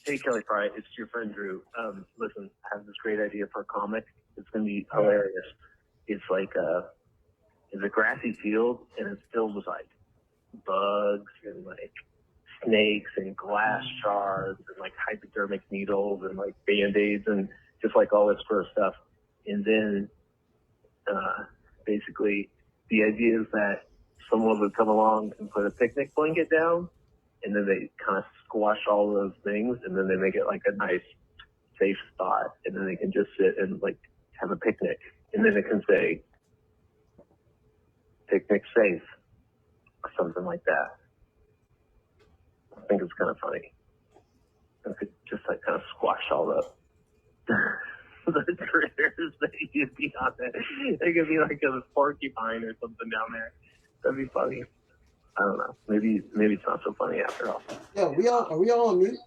Hey, Kelly Fry, it's your friend Drew. Listen, I have this great idea for a comic. It's going to be hilarious. It's like it's a grassy field, and it's filled with like bugs and like snakes and glass shards and like hypodermic needles and like Band-Aids and just like all this sort of stuff. And then basically the idea is that someone would come along and put a picnic blanket down, and then they kind of squash all those things, and then they make it like a nice safe spot, and then they can just sit and like have a picnic, and then it can say picnic safe or something like that. I think it's kind of funny. I could just like kind of squash all the the critters that you'd be on there. It could be like a porcupine or something down there. That'd be funny. I don't know. Maybe it's not so funny after all. Yo, are we all on mute?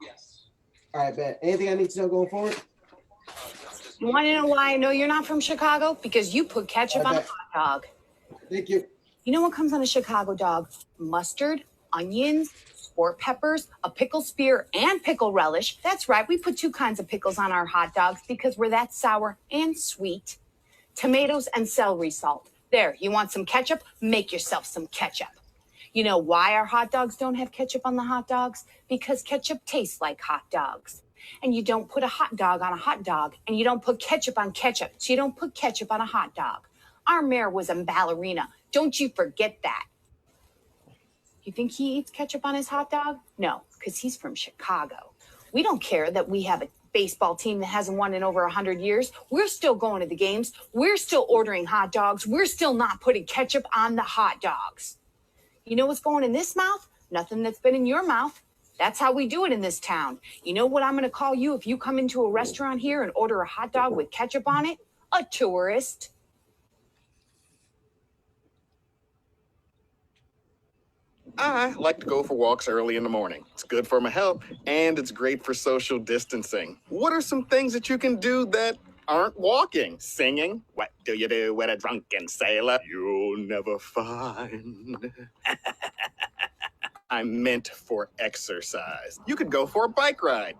Yes. All right, bet. Anything I need to know going forward? You want to know why I know you're not from Chicago? Because you put ketchup on a hot dog. Thank you. You know what comes on a Chicago dog? Mustard, onions, sport peppers, a pickle spear, and pickle relish. That's right. We put 2 kinds of pickles on our hot dogs because we're that sour and sweet. Tomatoes and celery salt. There, you want some ketchup? Make yourself some ketchup. You know why our hot dogs don't have ketchup on the hot dogs? Because ketchup tastes like hot dogs. And you don't put a hot dog on a hot dog, and you don't put ketchup on ketchup, so you don't put ketchup on a hot dog. Our mayor was a ballerina. Don't you forget that. You think he eats ketchup on his hot dog? No, because he's from Chicago. We don't care that we have a baseball team that hasn't won in over 100 years. We're still going to the games. We're still ordering hot dogs. We're still not putting ketchup on the hot dogs. You know what's going in this mouth? Nothing that's been in your mouth. That's how we do it in this town. You know what I'm going to call you if you come into a restaurant here and order a hot dog with ketchup on it? A tourist. I like to go for walks early in the morning. It's good for my health, and it's great for social distancing. What are some things that you can do that aren't walking? Singing? What do you do with a drunken sailor? You'll never find. I meant for exercise. You could go for a bike ride.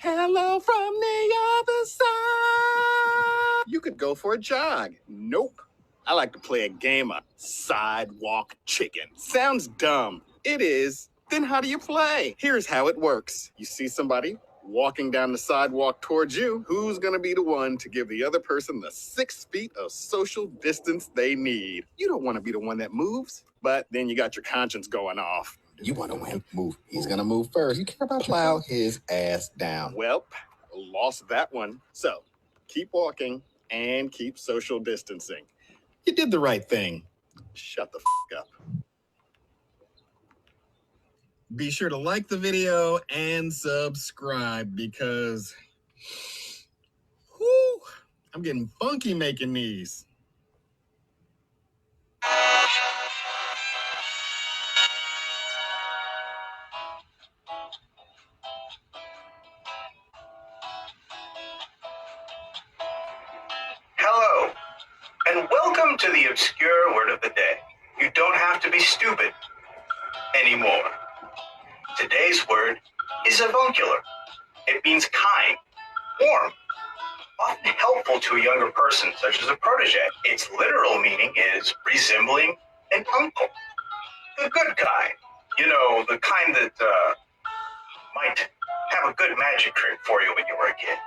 Hello from the other side. You could go for a jog. Nope. I like to play a game of sidewalk chicken. Sounds dumb. It is. Then how do you play? Here's how it works. You see somebody walking down the sidewalk towards you. Who's gonna be the one to give the other person the 6 feet of social distance they need? You don't wanna be the one that moves, but then you got your conscience going off. You wanna win? Move. He's gonna move first. You care about plow his ass down. Welp, lost that one. So keep walking and keep social distancing. You did the right thing. Shut the f up. Be sure to like the video and subscribe because whew, I'm getting funky making these. Hello, and welcome to the obscure word of the day. You don't have to be stupid anymore. Today's word is avuncular. It means kind, warm, often helpful to a younger person, such as a protege. Its literal meaning is resembling an uncle. The good kind. You know, the kind that might have a good magic trick for you when you were a kid.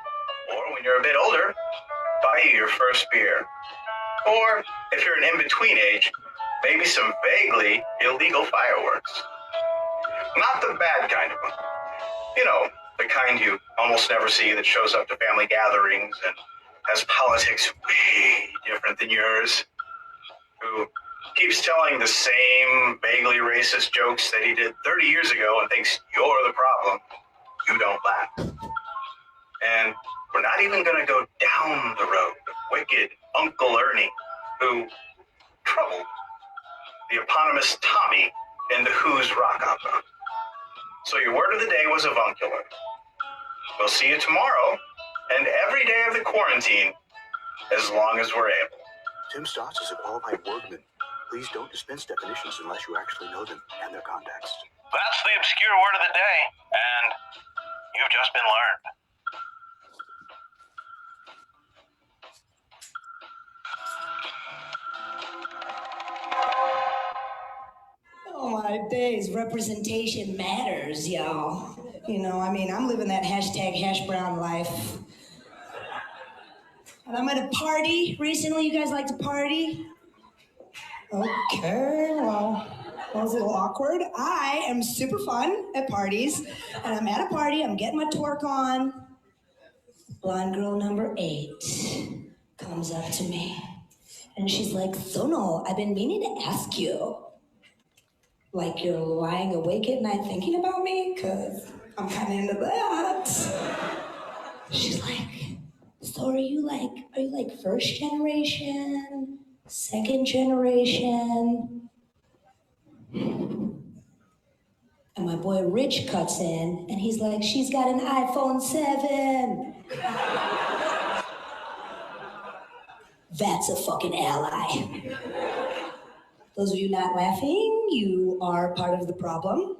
Or when you're a bit older, buy you your first beer. Or, if you're an in-between age, maybe some vaguely illegal fireworks. Not the bad kind of them. You know, the kind you almost never see that shows up to family gatherings and has politics way different than yours. Who keeps telling the same vaguely racist jokes that he did 30 years ago and thinks you're the problem. You don't laugh. And we're not even going to go down the road of wicked Uncle Ernie, who troubled the eponymous Tommy in the Who's rock opera. So your word of the day was avuncular. We'll see you tomorrow and every day of the quarantine, as long as we're able. Tim Stotts is a qualified wordman. Please don't dispense definitions unless you actually know them and their context. That's the obscure word of the day, and you've just been learned. Oh my days, representation matters, y'all. You know, I mean, I'm living that hashtag hash brown life. And I'm at a party recently. You guys like to party? Okay, well, that was a little awkward. I am super fun at parties. And I'm at a party, I'm getting my twerk on. Blonde girl number 8 comes up to me. And she's like, Sono, I've been meaning to ask you. Like you're lying awake at night thinking about me? Because I'm kind of into that. She's like, so are you like first generation, second generation? And my boy Rich cuts in and he's like, she's got an iPhone 7. That's a fucking ally. Those of you not laughing, you are part of the problem.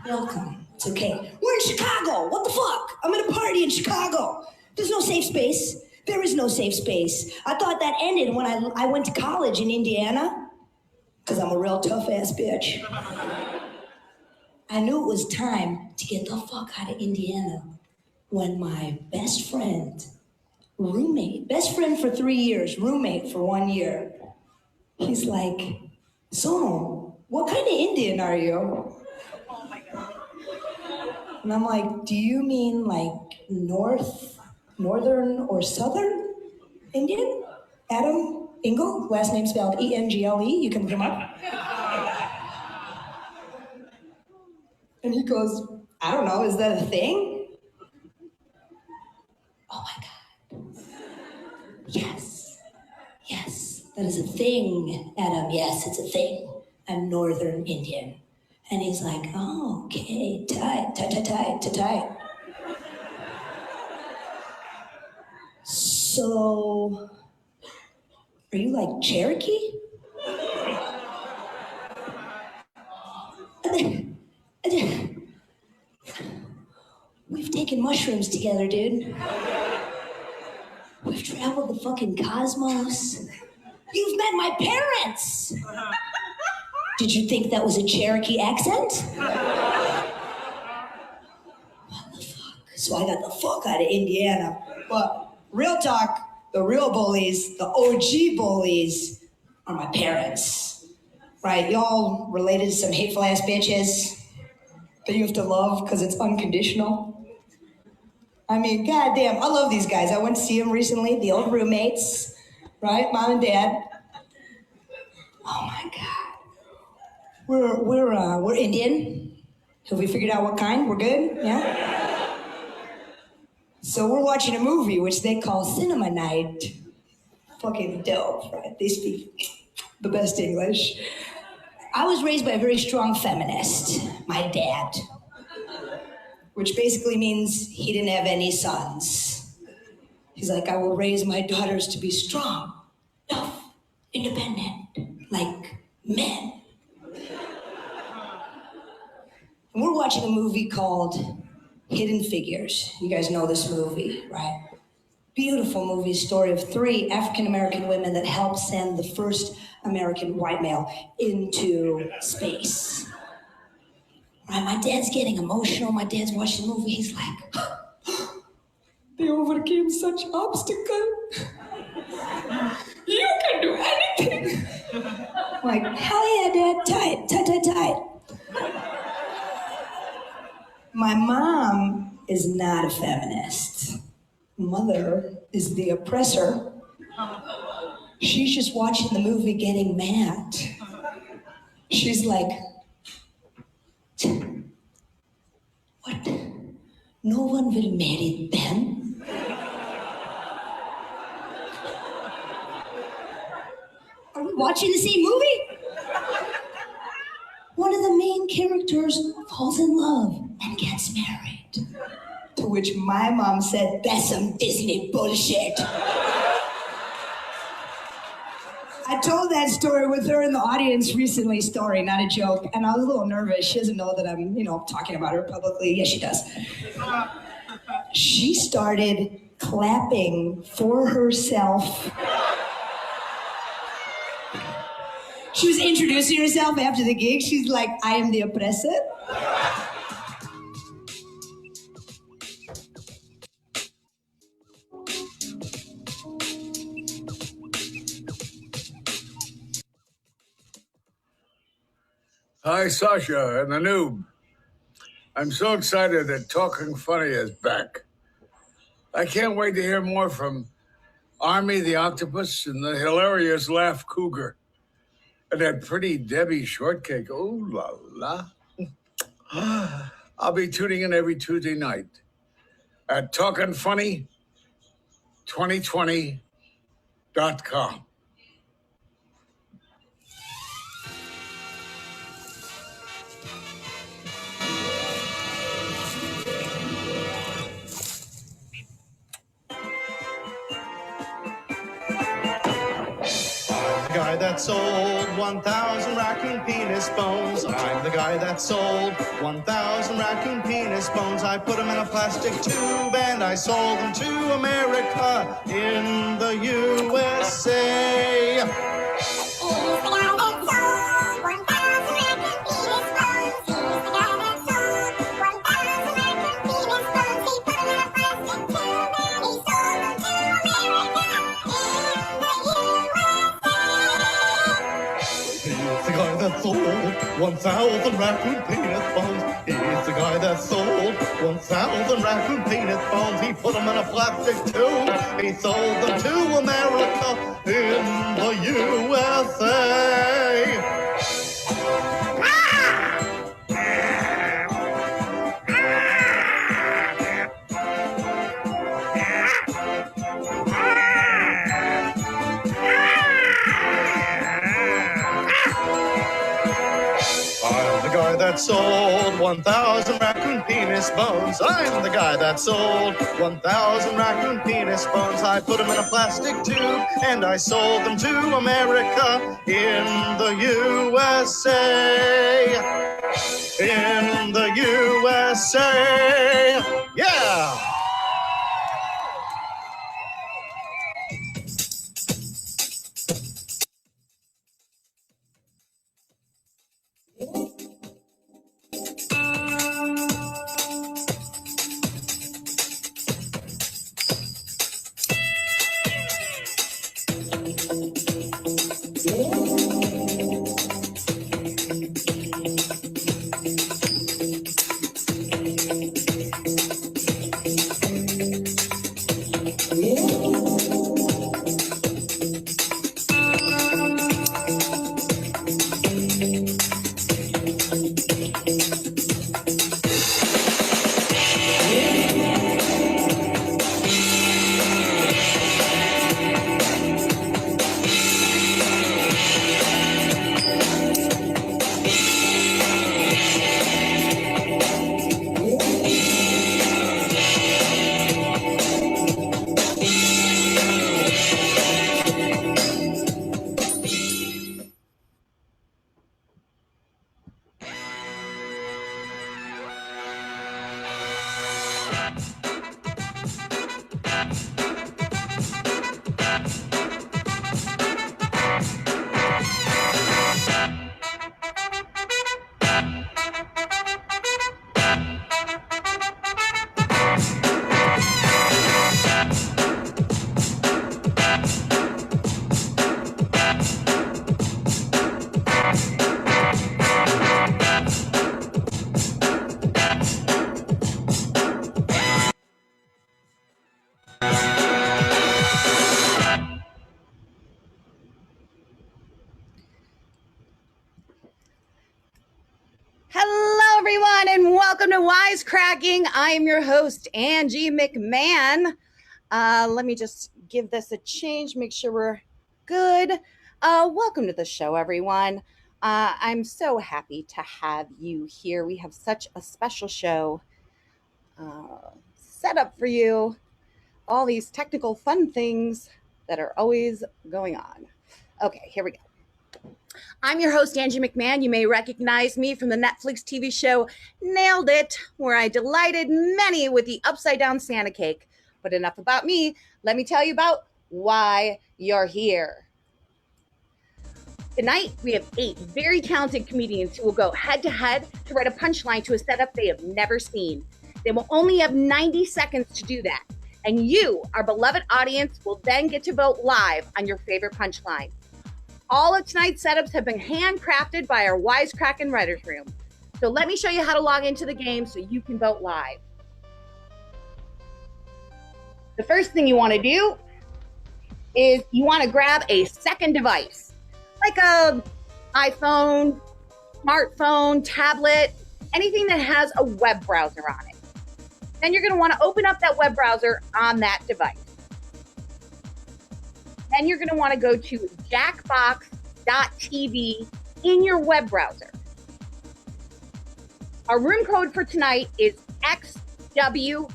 Welcome. It's okay. We're in Chicago. What the fuck? I'm at a party in Chicago. There's no safe space. There is no safe space. I thought that ended when I went to college in Indiana, because I'm a real tough-ass bitch. I knew it was time to get the fuck out of Indiana when my best friend, roommate, best friend for 3 years, roommate for 1 year, he's like, so, what kind of Indian are you? Oh my God. And I'm like, do you mean like northern or southern Indian? Adam Engel, last name spelled E-N-G-L-E, you can look him up. And he goes, I don't know, is that a thing? Oh my God. Yes, that is a thing, Adam. Yes, it's a thing. I'm Northern Indian. And he's like, oh, okay, tight. So, are you like Cherokee? We've taken mushrooms together, dude. We've traveled the fucking cosmos. You've met my parents. Did you think that was a Cherokee accent? What the fuck? So I got the fuck out of Indiana. But real talk, the real bullies, the OG bullies, are my parents. Right? Y'all related to some hateful ass bitches that you have to love because it's unconditional. I mean, goddamn, I love these guys. I went to see them recently, the old roommates, right? Mom and Dad. Oh my God. We're Indian. Have we figured out what kind? We're good? Yeah? So we're watching a movie which they call Cinema Night. Fucking dope, right? They speak the best English. I was raised by a very strong feminist, my dad. Which basically means he didn't have any sons. He's like, I will raise my daughters to be strong, tough, independent, like men. And we're watching a movie called Hidden Figures. You guys know this movie, right? Beautiful movie, story of 3 African-American women that helped send the first American white male into space. Right, my dad's getting emotional. My dad's watching the movie. He's like, they overcame such obstacle. You can do anything. I'm like, hell yeah, Dad, tight. My mom is not a feminist. Mother is the oppressor. She's just watching the movie getting mad. She's like, what? No one will marry them? Are we watching the same movie? One of the main characters falls in love and gets married. To which my mom said, that's some Disney bullshit. I told that story with her in the audience recently, story, not a joke. And I was a little nervous. She doesn't know that I'm, talking about her publicly. Yes, she does. She started clapping for herself. She was introducing herself after the gig. She's like, I am the oppressor. Hi, Sasha and the noob. I'm so excited that Talking Funny is back. I can't wait to hear more from Army the Octopus and the hilarious Laugh Cougar. And that pretty Debbie Shortcake. Oh, la la. I'll be tuning in every Tuesday night at TalkingFunny2020.com. The guy that sold 1,000 raccoon penis bones. I'm the guy that sold 1,000 raccoon penis bones. I put them in a plastic tube and I sold them to America in the USA. That sold 1,000 raccoon penis bones. He's the guy that sold 1,000 raccoon penis bones. He put them in a plastic tube. He sold them to America in the USA. That sold 1,000 raccoon penis bones. I'm the guy that sold 1,000 raccoon penis bones. I put them in a plastic tube and I sold them to America in the USA. In the USA. Yeah. Welcome to Wisecracking. I am your host, Angie McMahon. Let me just give this a change, make sure we're good. Welcome to the show, everyone. I'm so happy to have you here. We have such a special show set up for you. All these technical fun things that are always going on. Okay, here we go. I'm your host, Angie McMahon. You may recognize me from the Netflix TV show Nailed It, where I delighted many with the upside down Santa cake. But enough about me. Let me tell you about why you're here. Tonight, we have 8 very talented comedians who will go head to head to write a punchline to a setup they have never seen. They will only have 90 seconds to do that. And you, our beloved audience, will then get to vote live on your favorite punchline. All of tonight's setups have been handcrafted by our Wisecrackin writers room. So let me show you how to log into the game so you can vote live. The first thing you want to do is you want to grab a second device, like a iPhone, smartphone, tablet, anything that has a web browser on it. Then you're going to want to open up that web browser on that device. Then you're going to want to go to jackbox.tv in your web browser. Our room code for tonight is XWAT.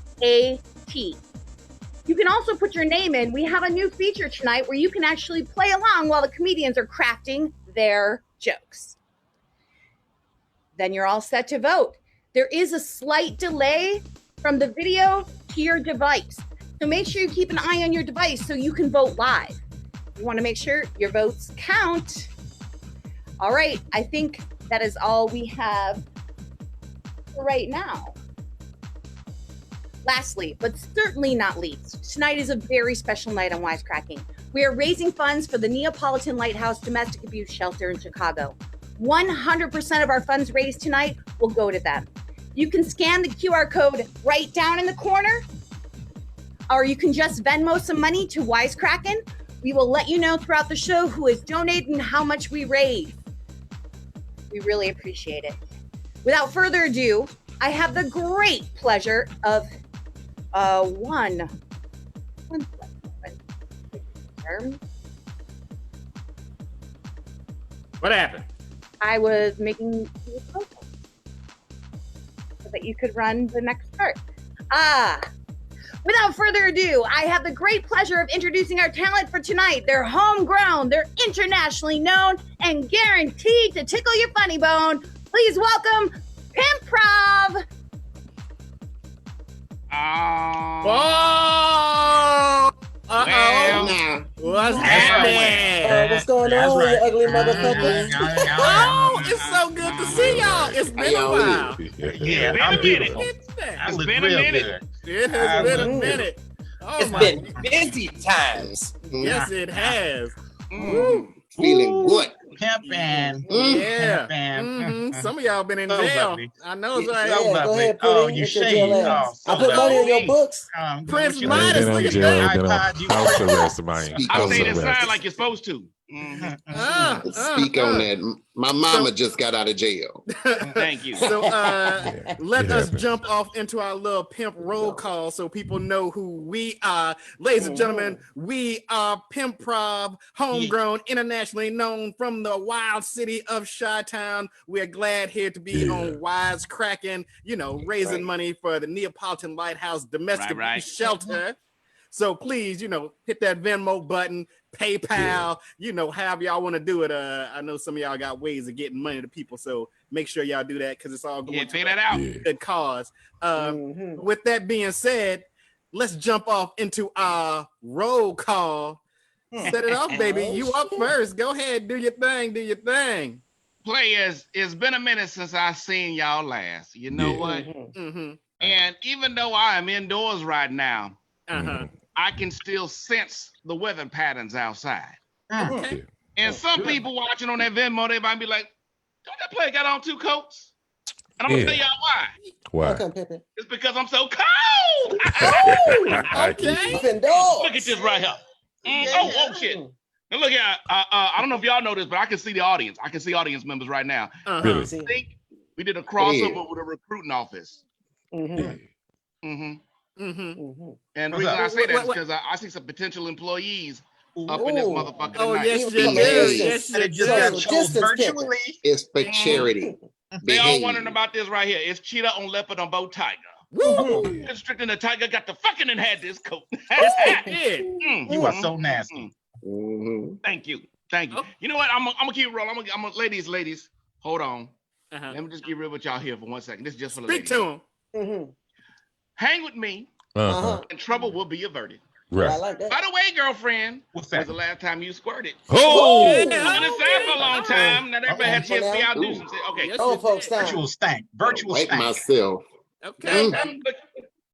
You can also put your name in. We have a new feature tonight where you can actually play along while the comedians are crafting their jokes. Then you're all set to vote. There is a slight delay from the video to your device. So make sure you keep an eye on your device so you can vote live. You want to make sure your votes count. All right, I think that is all we have for right now. Lastly, but certainly not least, tonight is a very special night on Wisecracking. We are raising funds for the Neapolitan Lighthouse Domestic Abuse Shelter in Chicago. 100% of our funds raised tonight will go to them. You can scan the QR code right down in the corner, or you can just Venmo some money to Wisecrackin. We will let you know throughout the show who is donating and how much we raise. We really appreciate it. Without further ado, I have the great pleasure of What happened? I was making you a proposal so that you could run the next part. Without further ado, I have the great pleasure of introducing our talent for tonight. They're homegrown, they're internationally known, and guaranteed to tickle your funny bone. Please welcome Pimprov. Whoa! Well, What's happening? what's going on, you ugly motherfuckers? Oh, it's so good to see y'all. It's been a while. Yeah, I'm beautiful. It's I look been a real minute. It has been a minute. Oh, It's been busy times. Yes, it has. Feeling good. Pimpin'. Yeah. Pimpin'. Some of y'all been in So jail. lovely. I know it's right. So Yeah, go lovely. ahead, put Oh, it you into shade. jail Oh, ass. so I put money in your lovely. books. Prince What you Midas, like? look at jail, that. been on iPod, you house crazy. arrest, man. Speak House on arrest. that. like you're supposed to. Speak on that. My mama just got out of jail. Thank you. So let us jump off into our little pimp roll call so people know who we are. Ladies and gentlemen, we are Pimprov, homegrown, internationally known from the wild city of Chi-Town. We're glad here to be on Wisecrackin, raising money for the Neapolitan Lighthouse Domestic Abuse Shelter. So please, hit that Venmo button, PayPal, however y'all want to do it. I know some of y'all got ways of getting money to people, so make sure y'all do that because it's all going to a good cause. With that being said, let's jump off into our roll call. Set it off, baby. You up first. Go ahead, do your thing. Players, it's been a minute since I've seen y'all last. You know what? And even though I am indoors right now, I can still sense the weather patterns outside. Okay. And some people watching on that Venmo, they might be like, don't that player got on 2 coats? And I'm gonna tell y'all why. Why? It's because I'm so cold. Okay. Look at this right here. Oh shit. And look here, I don't know if y'all know this, but I can see the audience. I can see audience members right now. Really? I think we did a crossover with a recruiting office. And the reason I say that is because I see some potential employees up in this motherfucker tonight. Oh, yes, you do. Yes, you do. Virtually. It's for charity. They all wondering about this right here. It's cheetah on leopard on bow tiger. Woo! Constricting the tiger got the fucking and had this coat. You are so nasty. Thank you. Thank you. You know what? I'm gonna keep it rolling. I'm gonna ladies, hold on. Let me just get real with y'all here for 1 second. This is just for the ladies. Speak to him. Hang with me, and trouble will be averted. Right. I like that. By the way, girlfriend, what's was that? the last time you squirted? Oh! I've been inside for a long time. Not everybody had a chance to be outdoors and say, okay. Yes, Oh, you folks, did. time. Virtual stank. Virtual Wipe stank. myself. Okay. But,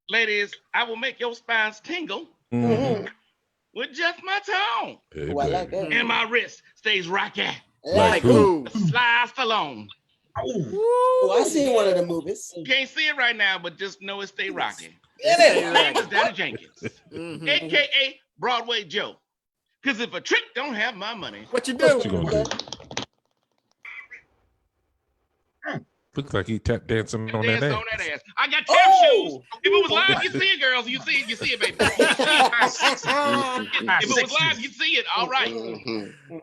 ladies, I will make your spines tingle with just my tongue. Oh, I like that. And my wrist stays rocky. Like who? Sly Stallone. Oh, I seen one of the movies. You can't see it right now, but just know it stay rocky. Get His it. name is Danny Jenkins, a.k.a. Broadway Joe. Because if a trick don't have my money, what you do? What you gonna do? Looks like he tap dancing on that dance ass. on that ass. I got tap shoes. If it was live, you see it, girls. You see it, baby. If it was live, you see it. All right.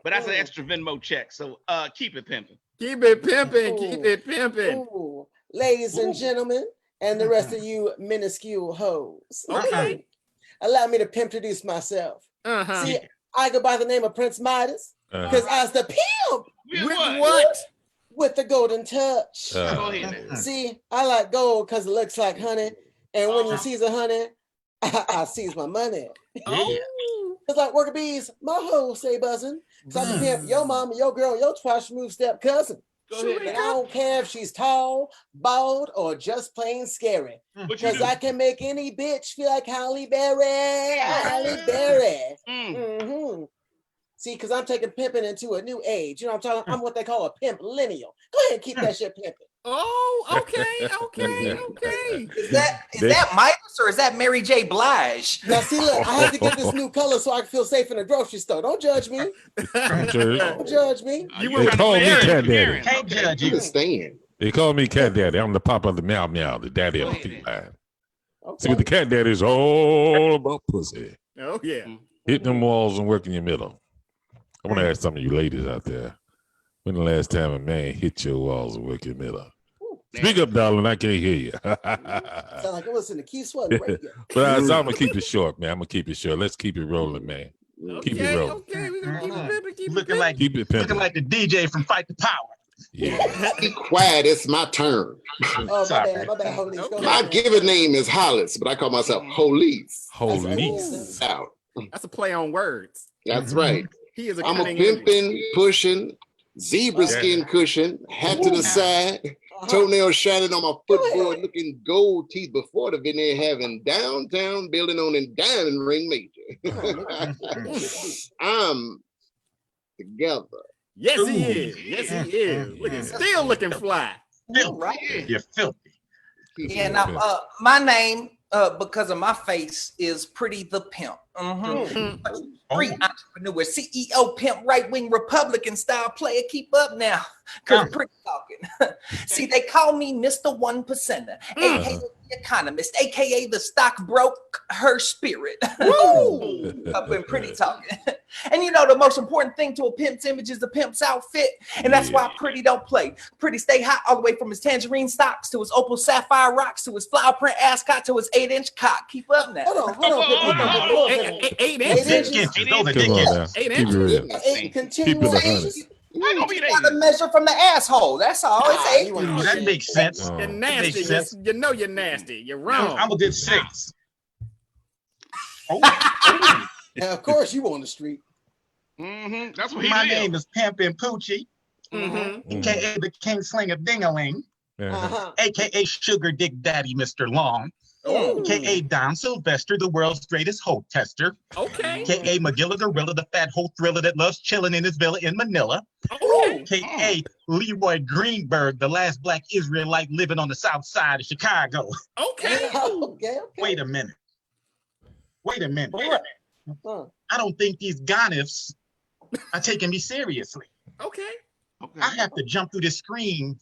But that's an extra Venmo check. So keep it pimping. Keep it pimping. Keep it pimping. Ooh. Ladies and gentlemen, and the rest of you minuscule hoes. Okay. Allow me to pimp-introduce myself. See, I go by the name of Prince Midas because I was the pimp. With what? With the golden touch. Go ahead. See, I like gold because it looks like honey. And when you seize a honey, I seize my money. It's like worker bees, my hoes say buzzing. So I can pimp your mama, your girl, your twice removed step cousin. And I don't care if she's tall, bald, or just plain scary. Because I can make any bitch feel like Halle Berry. Halle Berry. See, because I'm taking pimping into a new age. You know what I'm talking? I'm what they call a pimp lineal. Go ahead and keep that shit pimping. Oh, okay. Is that Midas or is that Mary J. Blige? Now, see, look, I had to get this new color so I can feel safe in the grocery store. Don't judge me. Don't judge me. They call me Cat Daddy. Can't judge you. Understand. They call me Cat Daddy. I'm the papa of the meow meow, the daddy of the feline. See, with the Cat Daddy is all about pussy. Oh, yeah. Hit them walls and work in your middle. I want to ask some of you ladies out there. When the last time a man hit your walls and work your middle? Speak up, darling. I can't hear you. Sound like I listen to Keith Sweat radio. But I'm going to keep it short, man. I'm going to keep it short. Let's keep it rolling, man. Keep it rolling. Okay, we're going to keep it pimping. Keep Looking it like Keep it pimping. looking like the DJ from Fight the Power. Yeah. Be quiet. It's my turn. Oh, my bad. Holy My given name is Hollis, but I call myself Hollis. Hollis. Out. That's a play on words. That's right. He is a I'm a cunning pimping, pushing, zebra skin cushion, hat to the side, toenails shining on my footboard, looking gold teeth before the veneer, having downtown building on in diamond ring major. I'm together. Yes, he is. Yes, he is. Look, he's still looking fly. You're filthy. Yeah, now my name, because of my face, is Pretty the Pimp. Free entrepreneur, CEO, pimp, right-wing Republican style player. Keep up now, because pretty talking. See, they call me Mr. 1%er, aka the economist, aka the stock broke her spirit. I've been pretty talking. And you know, the most important thing to a pimp's image is the pimp's outfit. And that's why Pretty don't play. Pretty stay hot all the way from his tangerine stocks to his opal sapphire rocks to his flower print ascot to his 8-inch cock. Keep up now. Hold on. 8 inches. Those are Come on now. Eight Keep it real. Keep Keep it 100. You gotta measure from the asshole. That's all. It's 8. That makes sense. You're That nasty. makes sense. You know you're nasty. You're wrong. I'm a good 6. Now, of course, you on the street. That's what he My live. name is Pimpin' Poochie, aka the King Slinger Dingaling, aka Sugar Dick Daddy Mr. Long, aka Don Sylvester, the world's greatest hoe tester, aka Magilla Gorilla, the fat hoe thriller that loves chilling in his villa in Manila, aka Leroy Greenberg, the last black Israelite living on the south side of Chicago. Okay. Wait a minute. I don't think these Ghanifs are taking me seriously. Okay. I have to jump through the screen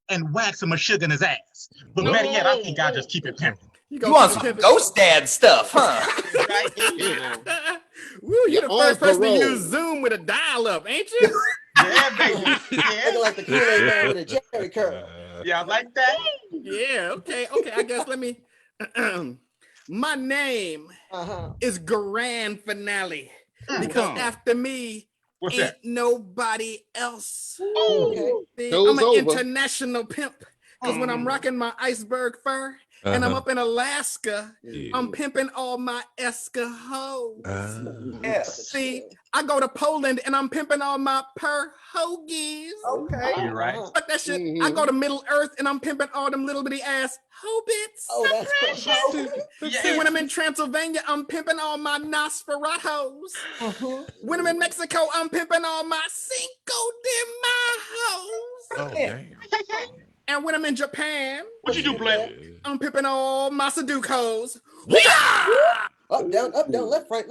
and wax him a sugar in his ass. But better yet, I think I'll just keep it pimping. You want some ghost dad stuff, huh? Woo, you're the first person to use Zoom with a dial-up, ain't you? Yeah, baby. Yeah. Looking like the Kool-Aid man with a Jerry curl. Yeah, I like that. Yeah, okay. I guess let me... My name is Grand Finale because after me, What's Ain't that? nobody else. Okay. See, Show's I'm an over. international pimp. Because when I'm rocking my iceberg fur and I'm up in Alaska, I'm pimping all my Eska hoes. Yes. See, I go to Poland and I'm pimping all my per hoagies. Okay. You're right. Fuck that shit. I go to Middle Earth and I'm pimping all them little bitty ass hobbits. Oh, that's precious. See, when I'm in Transylvania, I'm pimping all my Nosferatos. When I'm in Mexico, I'm pimping all my Cinco de Majos. Oh, damn. And when I'm in Japan, What you do, play? I'm pimping all my Sudokus. Up, down, left, right,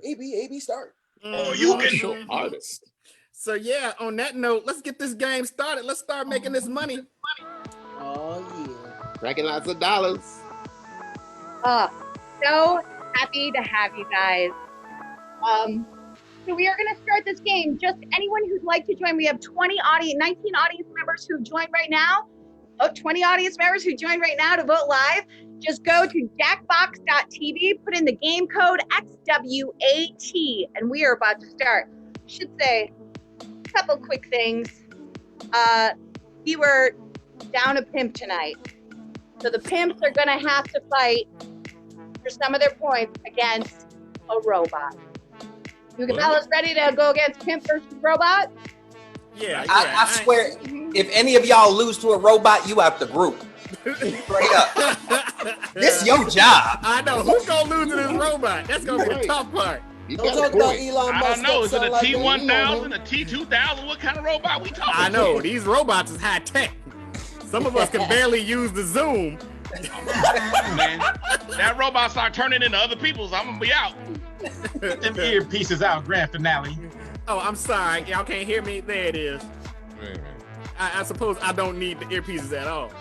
AB, start. Oh, you can. Martial artist. So yeah, on that note, let's get this game started. Let's start making this money. Oh yeah. Cracking lots of dollars. So happy to have you guys. So we are going to start this game. Just anyone who'd like to join. We have 19 audience members who joined right now. 20 audience members who joined right now to vote live. Just go to jackbox.tv, put in the game code XWAT, and we are about to start. Should say a couple quick things. We were down a pimp tonight. So the pimps are going to have to fight for some of their points against a robot. You fellas ready to go against pimp versus robot? Yeah, I swear, if any of y'all lose to a robot, you out the group. Straight up. This your job. I know. Who's going to lose to this robot? That's going to be the tough part. Don't talk about Elon Musk. I don't know. Is it a like T-1000, a T-2000? What kind of robot we talking? I know. These robots is high tech. Some of us can barely use the Zoom. Man, that robot start turning into other people's, I'm going to be out. Them earpieces out, grand finale. Oh, I'm sorry. Y'all can't hear me? There it is. I suppose I don't need the earpieces at all.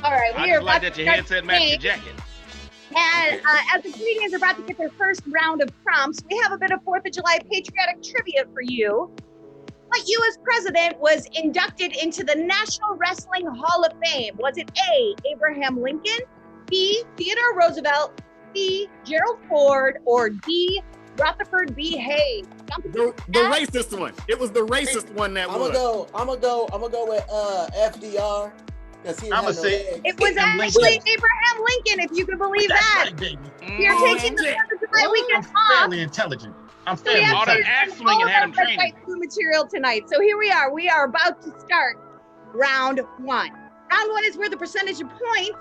All right, I we are just like about that to your start headset the match your game. jacket. And as the comedians are about to get their first round of prompts, we have a bit of 4th of July patriotic trivia for you. What U.S. president was inducted into the National Wrestling Hall of Fame? Was it A, Abraham Lincoln, B, Theodore Roosevelt, C, Gerald Ford, or D, Rutherford B. Hayes? The racist one. It was the racist one that I'm was. gonna go with FDR. I'm gonna say it was actually Abraham Lincoln, if you can believe that. Right, baby. We are taking the 4th of July weekend I'm off. fairly intelligent. I'm So fairly we have All that intelligent. axe swinging had him training. fight through material tonight. So here we are. We are about to start round 1. Round 1 is where the percentage of points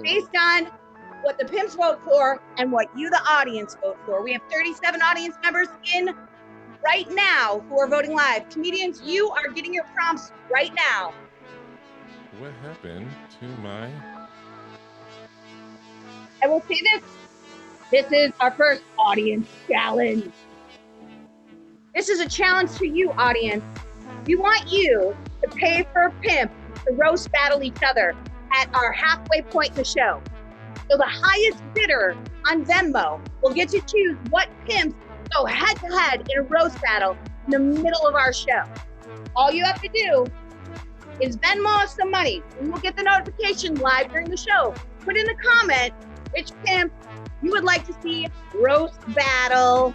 based on what the pimps vote for and what you, the audience, vote for. We have 37 audience members in right now who are voting live. Comedians, you are getting your prompts right now. What happened to my... I will say this. This is our first audience challenge. This is a challenge to you, audience. We want you to pay for a pimp to roast battle each other at our halfway point in the show. So the highest bidder on Venmo will get to choose what pimps go head to head in a roast battle in the middle of our show. All you have to do is Venmo us some money, and we'll get the notification live during the show. Put in the comment which pimp you would like to see roast battle.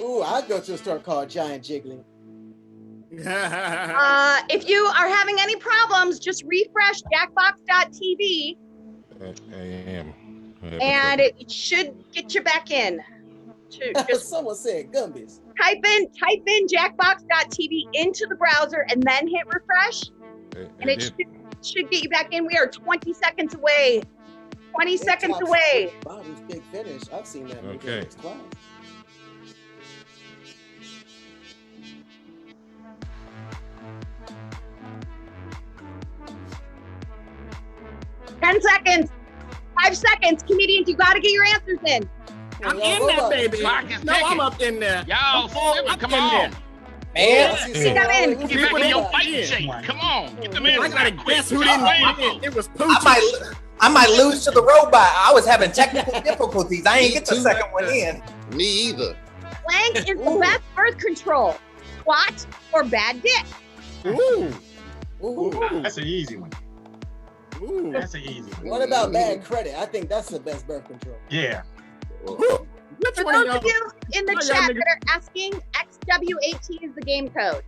Ooh, I'd go to a store called Giant Jiggling. If you are having any problems, just refresh jackbox.tv I am. and it should get you back in. Someone said Gumbies. Type in jackbox.tv into the browser and then hit refresh, and it should get you back in. We are 20 seconds away. 20 seconds away. Bobby's Big Finish. I've seen that movie twice. Ten seconds. 5 seconds. Comedians, you got to get your answers in. I'm in there, baby. No, I'm up in there. Y'all, come on. Man, Get back in your fighting shape. Come on. Get the man. I gotta guess who didn't get in. It was Poochie. I might lose to the robot. I was having technical difficulties. I ain't get the second one in. Me either. Plank is the best birth control. Squat or bad dick. Ooh. That's an easy one. That's an easy one. What about bad credit? I think that's the best birth control. Yeah. For those of you in the chat that are asking, XWAT is the game code.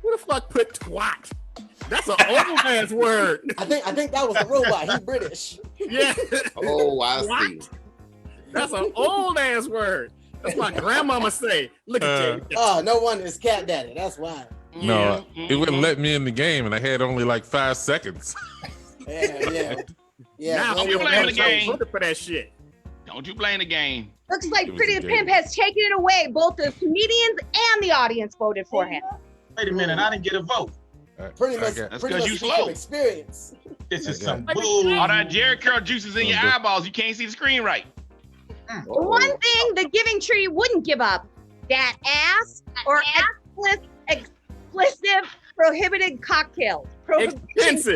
Who the fuck put twat? That's an old ass word. I think that was the robot. He British. Yeah. Oh, I see. That's an old ass word. That's my grandmama say. Look at you. Oh, no wonder it's Cat Daddy. That's why. No, it wouldn't let me in the game, and I had only like 5 seconds. Yeah. Now Don't you blame the game for that shit. Don't you blame the game. Looks like It was Pretty a the game. Pimp has taken it away. Both the comedians and the audience voted for him. Wait a minute, I didn't get a vote. Pretty much. That's pretty 'cause much you speak slow. from experience. This is some All bull. that Jerry curl juice is in your eyeballs. You can't see the screen right. The one thing the Giving Tree wouldn't give up, that ass or explicit prohibited cocktails. Expensive.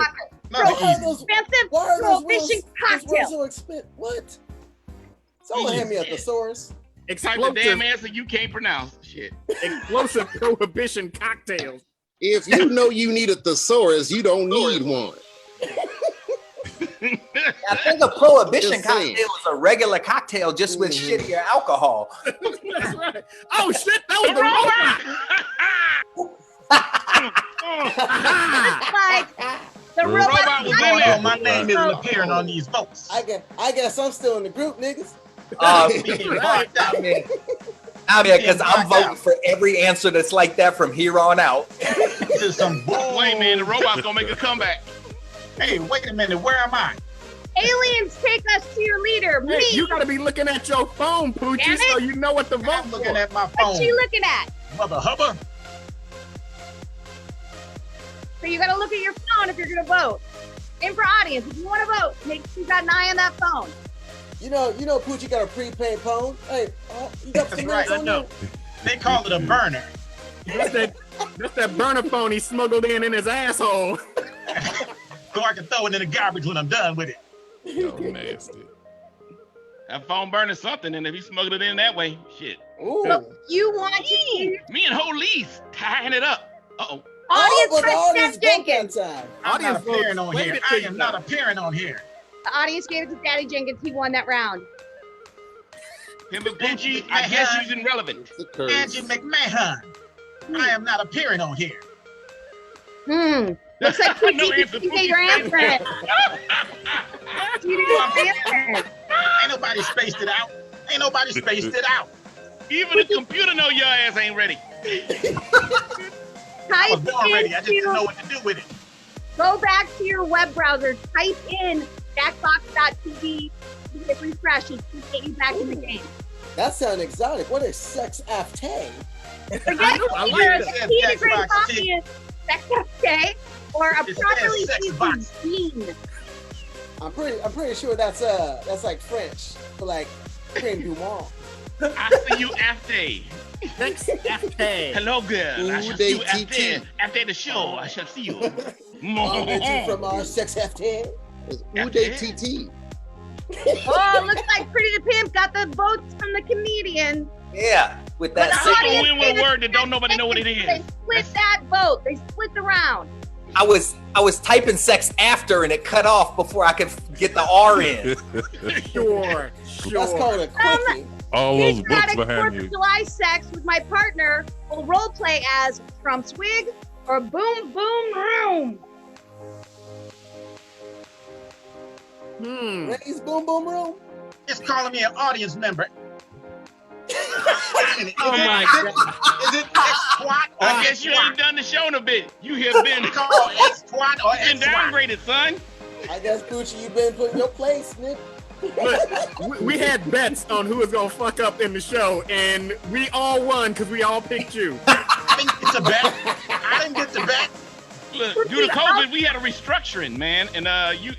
Expensive prohibition cocktails. What? Someone hand me a thesaurus. Type the damn answer you can't pronounce. Shit. Explosive prohibition cocktails. If you know you need a thesaurus, you don't need one. I think a prohibition Just cocktail saying. is a regular cocktail just with shittier alcohol. That's right. Oh shit, that was the The robot was in there. My name isn't appearing on these votes. I guess I'm still in the group, niggas. Because I'm voting for every answer that's like that from here on out. This is some bull. Wait, man, the robot's gonna make a comeback. Hey, wait a minute, where am I? Aliens, take us to your leader, me. Hey, you gotta be looking at your phone, Poochie, Damn it. so you know what to vote I'm looking for. at my What's phone. she looking at? Mother Hubba. So you gotta look at your phone if you're gonna vote. And for audience, if you want to vote, make sure you got an eye on that phone. You know, Poochie got a prepaid phone. Hey, you got some minutes on you? They call it a burner. That's that burner phone he smuggled in his asshole. So I can throw it in the garbage when I'm done with it. Yo, nasty. That phone burning something, and if he smuggled it in that way, shit. Ooh. So you want to see Me and Hollis tying it up. Uh-oh. audience but the vote audience Seth vote Jenkins. that time. I'm not Audience appearing votes. on Wait here. a I minute, am not appearing on here. The audience gave it to Daddy Jenkins. He won that round. Him and Poochie, I guess he's irrelevant. It's a curse. Angie McMahon. I am not appearing on here. Looks like Poochie No didn't answer, get your Poochie. answer. You didn't get your answer. Ain't nobody spaced it out. Ain't nobody spaced it out. Even the computer know your ass ain't ready. I was born ready. I just didn't know what to do with it. Go back to your web browser, type in jackbox.tv, hit refresh, and get you back in the game. That sounds exotic. What is sex after? Forget I like either that. a tea to Jackbox drink coffee is sex okay, or a It properly says sex seasoned box. bean. I'm pretty sure that's like French for like creme du monde. I see you after. Sex after. Hello, girl. I shall see you after. After the show, I shall see you. I'll get you from our sex after. It's Uday TT. Oh, looks like Pretty the Pimp got the votes from the comedian. Yeah, with that. But the Sick audience win with gave a it word that don't nobody know what it They is. split that vote. They split the round. I was typing sex after and it cut off before I could get the R in. Sure. That's called a quickie. All those books Patriotic behind 4th of you. July sex with my partner will role play as Trump's wig or Boom Boom Room. Ray's boom boom room. It's calling me an audience member. Oh my God. Is it X-Twat or I guess you ain't done the show in a bit. You have been called X-Twat or been X-Twat? downgraded, son. I guess Gucci, you've been put in your place, Nick. Look, we had bets on who was gonna fuck up in the show, and we all won because we all picked you. I didn't get the bet. I didn't get the bet. Look, due to COVID, we had a restructuring, man, and you.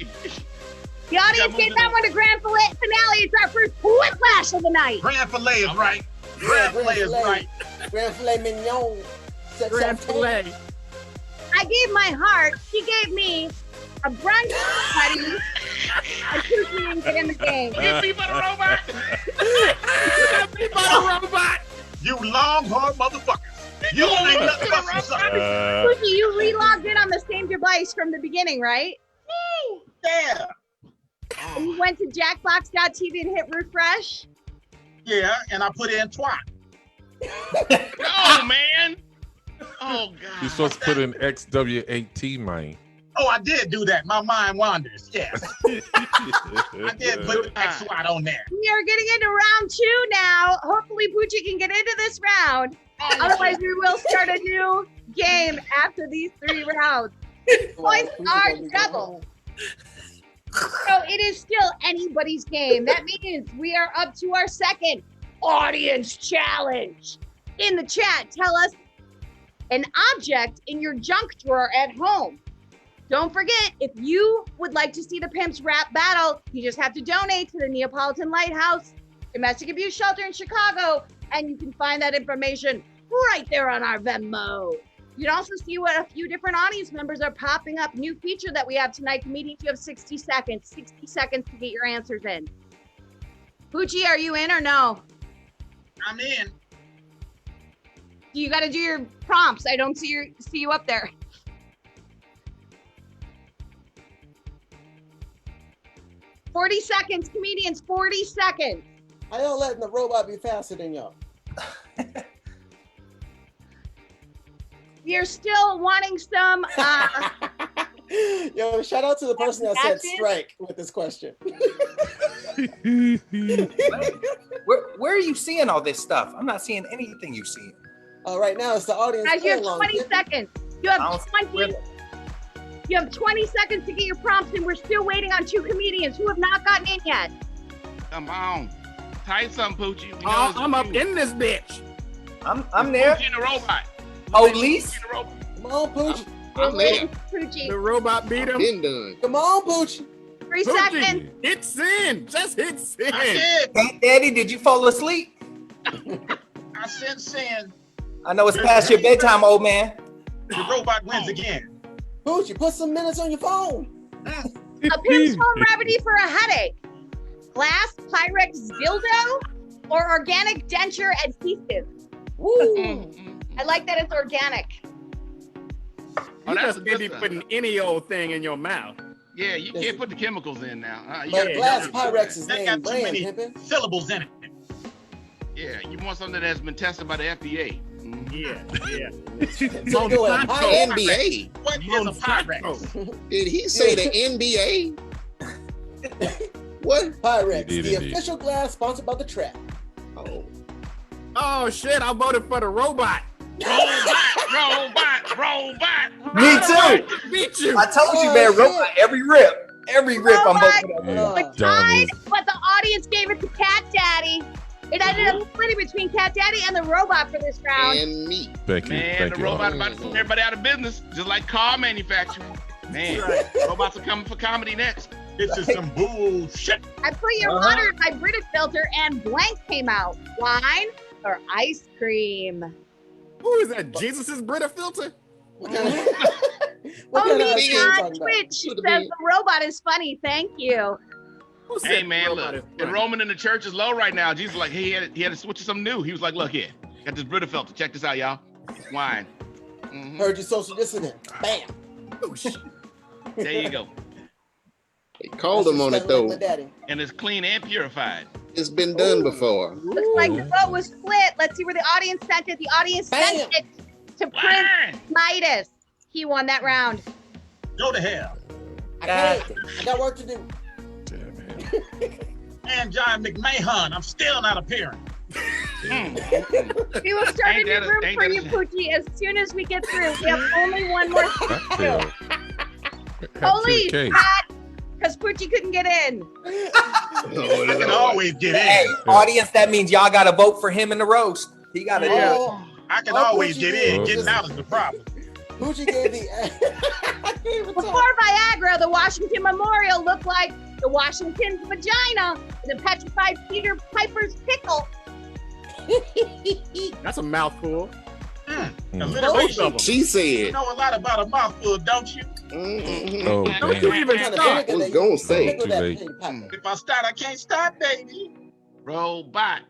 The audience gave that one a grand finale. It's our first whiplash of the night. Grand filet is right. Grand filet is right. Grand filet mignon. Sex Grand after. filet. I gave my heart. She gave me a brunch party. And Poochie didn't get in the game. Hit me by the robot. Hit me by the robot. You longhorn motherfuckers. You ain't nothing but some suckers. Poochie, you relogged in on the same device from the beginning, right? Yeah. And you went to jackbox.tv and hit refresh? Yeah, and I put in twat. Oh man. Oh God. You're supposed to put in XW8T, man. Oh, I did do that. My mind wanders. Yes. I did put the XY on there. We are getting into round 2 now. Hopefully Poochie can get into this round. Otherwise, we will start a new game after these 3 rounds. Points are double. So it is still anybody's game. That means we are up to our second audience challenge. In the chat, tell us an object in your junk drawer at home. Don't forget, if you would like to see the Pimps rap battle, you just have to donate to the Neapolitan Lighthouse Domestic Abuse Shelter in Chicago, and you can find that information right there on our Venmo. You can also see what a few different audience members are popping up. New feature that we have tonight, comedians, you have 60 seconds. 60 seconds to get your answers in. Poochie, are you in or no? I'm in. You got to do your prompts. I don't see you up there. "40 seconds, comedians, 40 seconds. How y'all letting the robot be faster than y'all? You're still wanting some. Yo, shout out to the person that said strike with this question. Where are you seeing all this stuff? I'm not seeing anything you see. Right now, it's the audience. Guys, you have 20 seconds. You have 20. You have 20 seconds to get your prompts, and we're still waiting on 2 comedians who have not gotten in yet. Come on. Type something, Poochie. We know I'm up in this bitch. I'm there. Poochie and the robot. Police. Come on, Pooch. I'm there. Poochie. The robot beat him. Been done. Come on, Pooch. 3 Poochie, seconds. hit sin. Just hit sin. I Hey, Daddy, did you fall asleep? said sin. I know it's past your bedtime, old man. The robot wins again. Pooch, you put some minutes on your phone. A Pimp's home remedy for a headache. Glass Pyrex dildo or organic denture adhesive? Woo. I like that it's organic. You just can't be putting any old thing in your mouth. Yeah, you can't put the chemicals in now. But Glass Pyrex is They name got too brand, many pimpin'. syllables in it. Yeah, you want something that's been tested by the FDA. Yeah. So go ahead. NBA. What is a Pyrex? Did he say the NBA? What? Pyrex, He did the indeed. official glass sponsored by the trap. Oh shit! I voted for the robot. Robot. Me too. Beat you. I told you, man. Robot. Every rip. I'm voting for that. Tied, but the audience gave it to Cat Daddy. It ended up splitting between Cat Daddy and the robot for this round. And me. Thank you. Man, Thank the you. robot about to put everybody out of business, just like car manufacturing. Man, robots are coming for comedy next. This is some bullshit. I put your water in my Brita filter and blank came out. Wine or ice cream? Who is that? Jesus's Brita filter? What kind of ice cream you on talking about? Twitch says the robot is funny. Thank you. Hey man, look, enrollment in the church is low right now. Jesus, like, he had to switch to something new. He was like, look here, got this Brita filter. Check this out, y'all. Wine. Heard you social dissident. Bam. There you go. They called him on it though. And it's clean and purified. It's been done before. Looks like the vote was split. Let's see where the audience sent it. The audience sent it to Prince Midas. He won that round. Go to hell. I can't. I got work to do. Angie McMahon, I'm still not appearing. We will start a new room for you, Poochie, as soon as we get through. We have only one more thing to do. Police, because Poochie couldn't get in. I can always get in. Hey, audience, that means y'all got to vote for him in the roast. He got to do it. I can always get in. Getting out is the problem. Poochie gave the. Before Viagra, the Washington Memorial looked like the Washington's vagina and the petrified Peter Piper's pickle. That's a mouthful. Alliteration. She said. You know a lot about a mouthful, don't you? Oh, don't you even stop. I was gonna say. If I start, I can't stop, baby. Robot.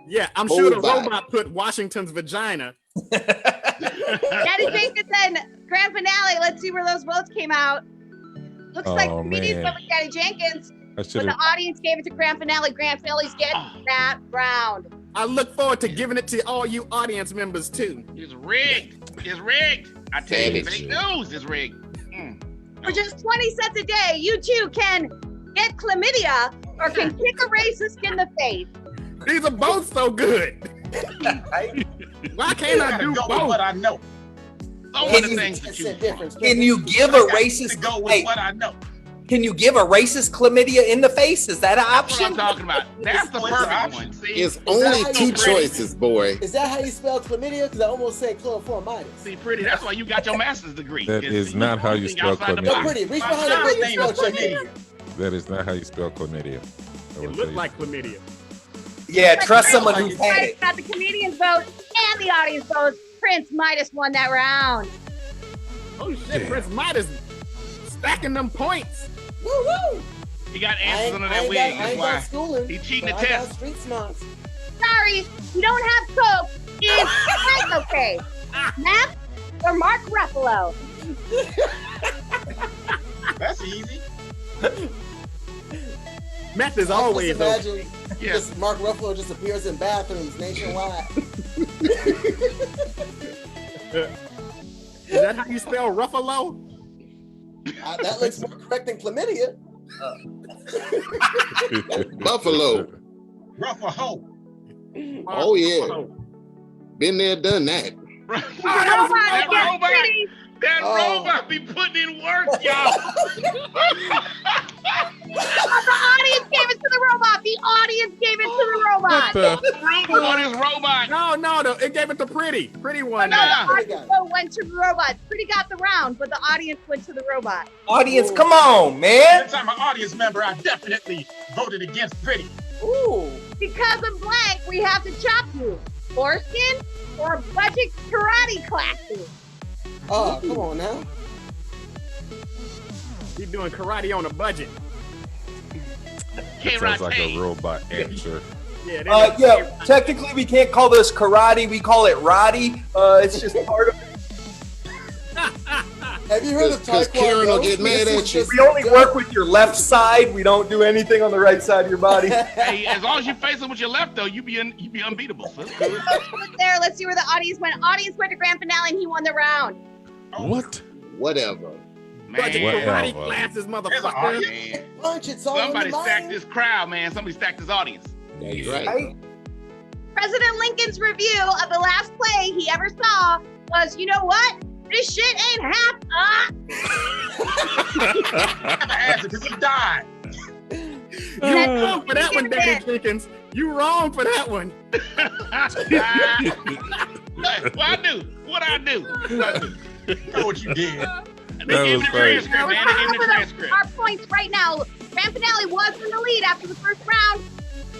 Yeah, I'm sure the robot put Washington's vagina. Daddy Jenkins, grand finale. Let's see where those votes came out. Looks like comedians went with Daddy Jenkins. I should But the have. audience gave it to Grand Finale. Grand Finale's getting that round. I look forward to giving it to all you audience members too. It's rigged. It's rigged. I tell you, Savage. fake news is rigged. For just 20 cents a day, you too can get chlamydia or can kick a racist in the face. These are both so good. Why can't I do go with both? what I know. So Can many you- things to choose from. Can you give a racist? Go with Hey, what I know. can you give a racist chlamydia in the face? Is that an That's what I'm option? talking about. That's the perfect one. See, It's only how two you- choices, boy. Is that how you spell chlamydia? Because I almost said chloroformitis. see, pretty. That's why you got your master's degree. That It's- is not how you think spell outside the chlamydia. Yo, box. pretty. Reach My behind the first plate. name Spell is check chlamydia. it. That is not how you spell chlamydia. I will It tell looked you. like chlamydia. Yeah, trust someone who's had Right, it. got the comedians vote and the audience votes. Prince Midas won that round. Oh shit, Prince Midas stacking them points. Woo woo. He got I answers ain't, under I that ain't wig. got, I That's ain't why got schooling. he cheating the but I got test. street smarts. Sorry, you don't have Coke. It's quite okay. Math or Mark Ruffalo? That's easy. Meth is I just always imagine open. Yeah. just Mark Ruffalo just appears in bathrooms nationwide. Is that how you spell Ruffalo? That looks more correct than chlamydia. Buffalo. Rough a hoe. Oh yeah. Been there, done that. That robot. Pretty. That Oh. robot be putting in work, y'all. The audience gave it to the robot. The audience gave it to the robot. What the? Approval on this robot. No, it gave it to Pretty. Pretty one. No, Nah. the audience vote went to the robot. Pretty got the round, but the audience went to the robot. Audience, come on, man. Since I'm an audience member, I definitely voted against Pretty. Ooh. Because of blank, we have to chop you. Foreskin or budget karate classes? Oh, come on now. He's doing karate on a budget. Sounds like a robot answer. Yeah, Yeah, technically we can't call this karate, we call it Roddy. It's just part of it. Have you heard of Because Karen will get mad at you. We only work with your left side, we don't do anything on the right side of your body. Hey, as long as you face it with your left, though, you be unbeatable. So that's good. There, let's see where the audience went. Audience went to grand finale and he won the round. What? Whatever. Budget Man, karate Whatever. classes, man. motherfucker. Punch, it's all in Somebody the stacked mind. this crowd, man. Somebody stacked this audience. That's Yeah. right. President Lincoln's review of the last play he ever saw was, you know what? This shit ain't half up. Never answered because he died. You wrong for that one, David Jenkins. You wrong for that one. What I do? What I do? You know what you did. They That gave was me the funny. transcript, man. They gave me the transcript. Our points right now. Grand finale was in the lead after the first round.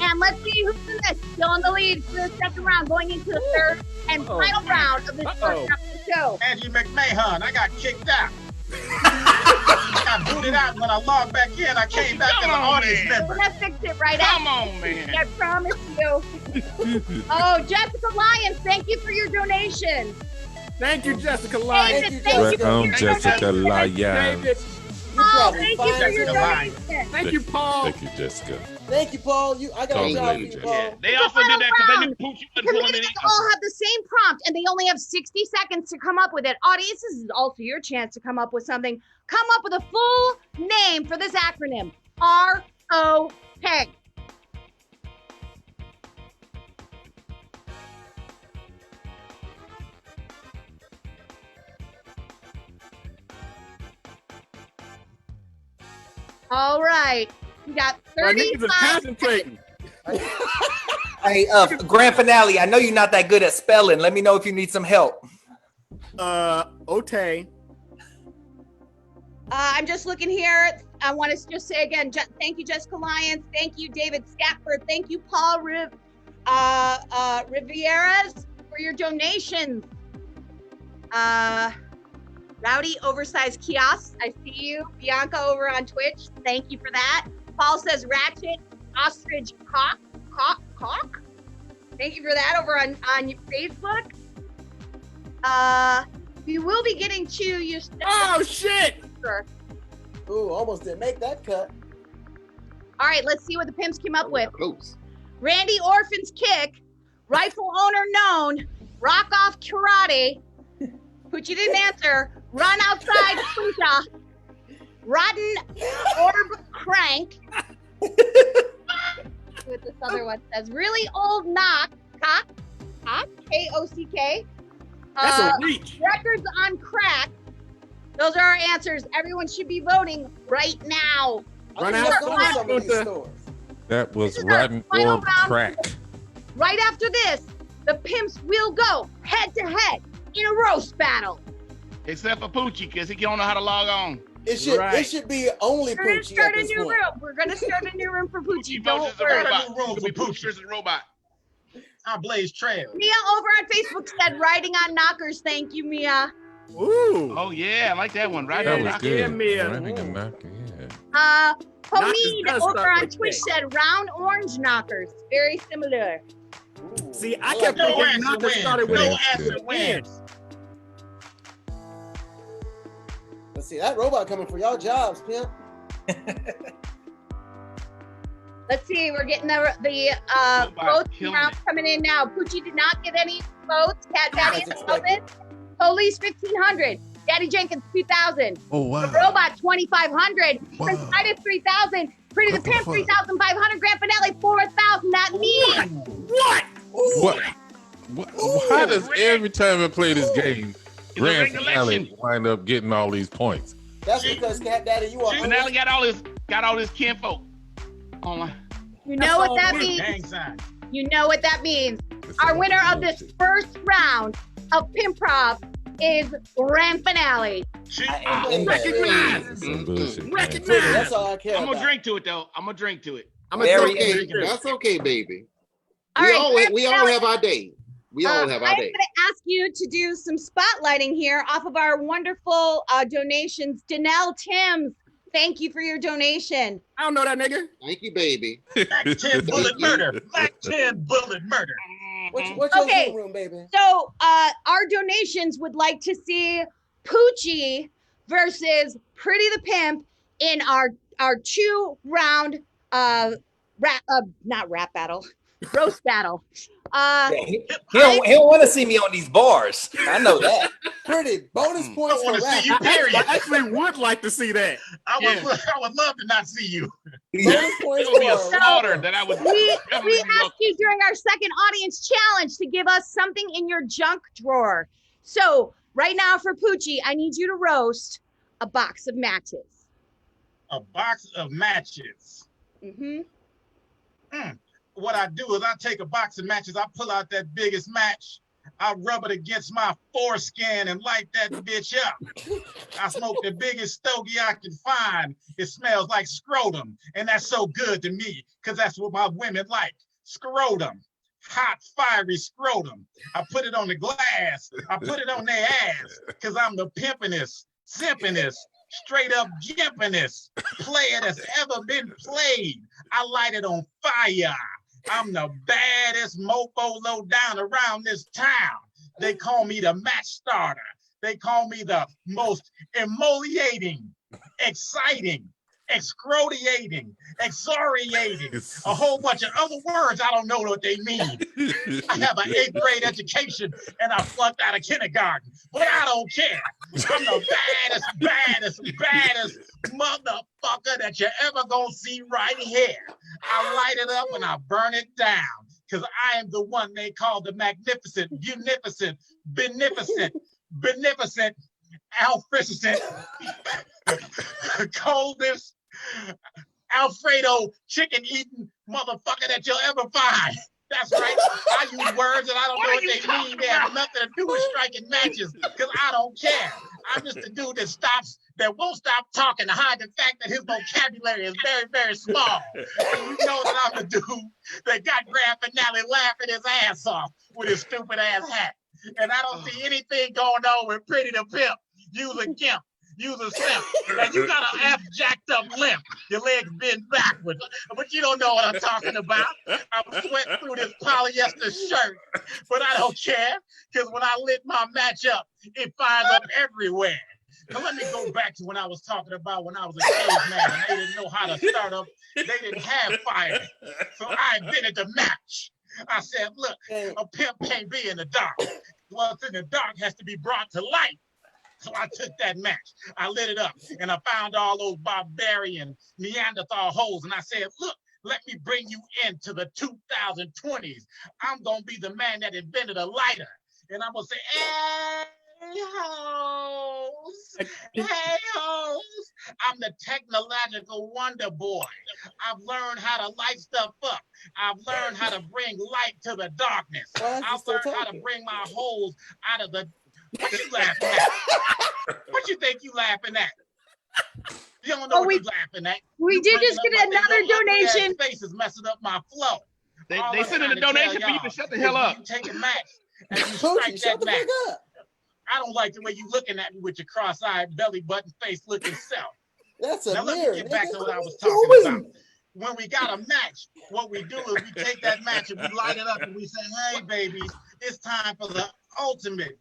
And let's see who's in this. Still in the lead for the second round, going into the third and final round of this first round of the show. Angie McMahon, I got kicked out. I got booted out when I logged back in. I came back as an audience We're member. gonna fix it right Come after. on, man. I promise you. Oh, Jessica Lyons, thank you for your donation. Thank you, Jessica Lyons. David, thank you for Welcome, your Jessica donation. Lyons. David. Paul, thank you for your Jessica Lyons. donation. Thank you, Paul. Thank you, Jessica. Thank you, Paul. I got Call a me job later, for you, Jessica. Paul. They also did that because they knew Poochie wasn't pulling it Comedians in. all have the same prompt and they only have 60 seconds to come up with it. Audience, this is also your chance to come up with something. Come up with a full name for this acronym. R-O-K. All right. We got My niggas is 35 concentrating. Hey, grand finale, I know you're not that good at spelling. Let me know if you need some help. Ote. I'm just looking here. I want to just say again, thank you, Jessica Lyons. Thank you, David Scatford. Thank you, Paul Rivieras, for your donations. Rowdy Oversized Kiosks, I see you. Bianca over on Twitch, thank you for that. Paul says Ratchet Ostrich Cock. Thank you for that over on Facebook. We will be getting to your stuff. Oh shit! Ooh, almost didn't make that cut. All right, let's see what the pimps came up with. Close. Randy Orphan's kick, rifle owner known, rock off karate. Poochie didn't answer. Run outside, Poocha. Rotten orb crank. What this other one says. Really old knock, cock, K-O-C-K. That's a reach. Records on crack. Those are our answers. Everyone should be voting right now. Run out. That was rotten orb crack. Right after this, the pimps will go head to head in a roast battle. Except for Poochie, because he don't know how to log on. It should be only We're gonna Poochie start at a this new point. room. We're gonna start a new room for Poochie. Don't Versus a worry. robot. room It'll be for Poochie versus a robot. I blaze trail. Mia over on Facebook said riding on knockers. Thank you, Mia. Ooh. Oh yeah, I like that one. Right That on. was Knock. good. Yeah, Mia. Riding a knocker, yeah. Pomid does over start on with Twitch K. said round orange knockers. Very similar. See, I kept No thinking answer knockers wins. started with No a answer wins. Let's see that robot coming for y'all jobs, pimp. Let's see, we're getting the votes round coming in now. Poochie did not get any votes. Cat Daddy is 1,000. Police 1,500. Daddy Jenkins 2,000. Oh wow. The Robot 2,500. Wow. Prince Titus 3,000. Pretty the Pimp 3,500. Grand Finale 4,000. That means What? What? Why does every time I play this game, Grand regulation. Finale wind up getting all these points? That's because Cat Daddy, you are. Finale got all his kinfolk online. you know what that means. Gang sign. You know what that means. Our winner of this first round of Pimprov is Grand Finale. Recognize. Some bullshit, man. Recognize. That's all I care I'm about. gonna drink to it though. I'm gonna drink to it. That's okay. That's okay, baby. All right, We all have our day. We all have our I'm day. going to ask you to do some spotlighting here off of our wonderful donations. Danelle Timms, thank you for your donation. I don't know that nigga. Thank you, baby. Black 10 bullet murder. Black 10 bullet murder. What's your Okay. Zoom room, baby? So our donations would like to see Poochie versus Pretty the Pimp in our 2-round not rap battle, roast battle. He don't want to see me on these bars. I know that. Pretty bonus I points want for to rap. see you, period. I actually would like to see that. I would love to not see you. Bonus points It would be a for slaughter that I would. We definitely asked you during our second audience challenge to give us something in your junk drawer. So right now for Poochie, I need you to roast a box of matches. A box of matches. Mm-hmm. What I do is I take a box of matches, I pull out that biggest match, I rub it against my foreskin and light that bitch up. I smoke the biggest stogie I can find. It smells like scrotum, and that's so good to me, because that's what my women like. Scrotum. Hot, fiery scrotum. I put it on the glass. I put it on their ass, because I'm the pimpinest, simpinest, straight up gimpinest player that's ever been played. I light it on fire. I'm the baddest mofo low down around this town. They call me the match starter. They call me the most emoliating, exciting, excoriating, excoriating, a whole bunch of other words. I don't know what they mean. I have an 8th grade education and I flunked out of kindergarten, but I don't care. I'm the baddest motherfucker that you ever gonna see right here. I light it up and I burn it down, because I am the one they call the magnificent, munificent, beneficent, Alfrescent, coldest, Alfredo chicken eating motherfucker that you'll ever find. That's right. I use words and I don't know what they mean. They have nothing to do with striking matches, because I don't care. I'm just the dude that won't stop talking to hide the fact that his vocabulary is very, very small. And you know that I'm the dude that got Grand Finale laughing his ass off with his stupid ass hat. And I don't see anything going on with Pretty the Pimp. Use a gimp. Use a simp. And you got an F jacked up limp. Your legs bend backwards. But you don't know what I'm talking about. I'm sweating through this polyester shirt. But I don't care. Because when I lit my match up, it fires up everywhere. Now let me go back to when I was talking about when I was a caveman and they didn't know how to start up. They didn't have fire. So I invented the match. I said, look, a pimp can't be in the dark. What's in the dark has to be brought to light. So I took that match, I lit it up, and I found all those barbarian Neanderthal holes, and I said, look, let me bring you into the 2020s. I'm gonna be the man that invented a lighter. And I'm gonna say, hey hoes, hey hoes. I'm the technological wonder boy. I've learned how to light stuff up. I've learned how to bring light to the darkness. I've learned how to bring my holes out of the. What you laughing at? What you think you laughing at? You don't know what you laughing at. We did just get another donation. Face is messing up my flow. They sent in a donation for you to shut the hell up. You take a match and you strike that match. I don't like the way you looking at me with your cross-eyed, belly button face looking self. That's a now mirror. Let me get back to what I was talking about. When we got a match, what we do is we take that match and we light it up and we say, hey, babies, it's time for the ultimate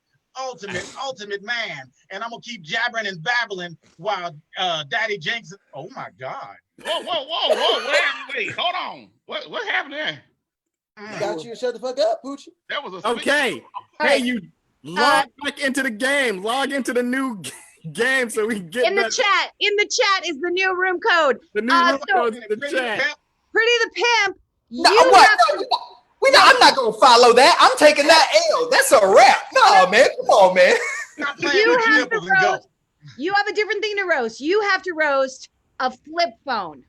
man. And I'm gonna keep jabbering and babbling while Daddy Jenks. Oh my God. Whoa. Wait, hold on. What happened there? Got you to shut the fuck up, Poochie. That was a okay. Hey, you log back into the game. Log into the new game so we can get in the chat. In the chat is the new room code. The new room code is the chat. Pretty the Pimp. I'm not gonna follow that. I'm taking that L. That's a wrap. No, man. Come on, man. You have a different thing to roast. You have to roast a flip phone.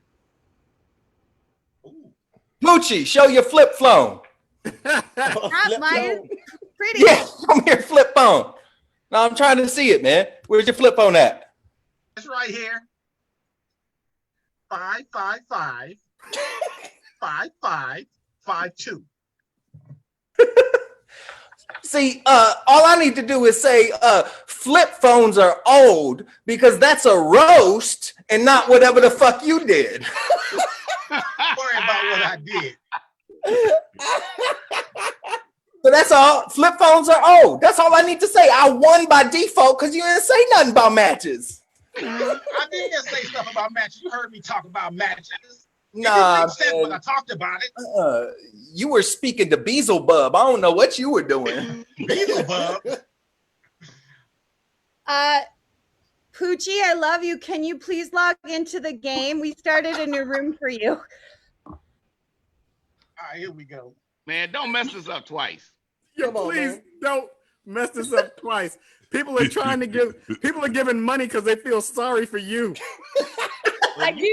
Moochie, show your flip phone. Not mine. Pretty. Yeah, come here, flip phone. No, I'm trying to see it, man. Where's your flip phone at? It's right here. 555 5552. See, all I need to do is say flip phones are old because that's a roast and not whatever the fuck you did. Worry about what I did. So that's all. Flip phones are old. That's all I need to say. I won by default because you didn't say nothing about matches. I did say stuff about matches. You heard me talk about matches. Nah, when I talked about it. You were speaking to Beelzebub. I don't know what you were doing. Beelzebub. Poochie, I love you. Can you please log into the game? We started a new room for you. All right, here we go. Man, don't mess this up twice. Please don't mess this up twice. People are giving money because they feel sorry for you. I do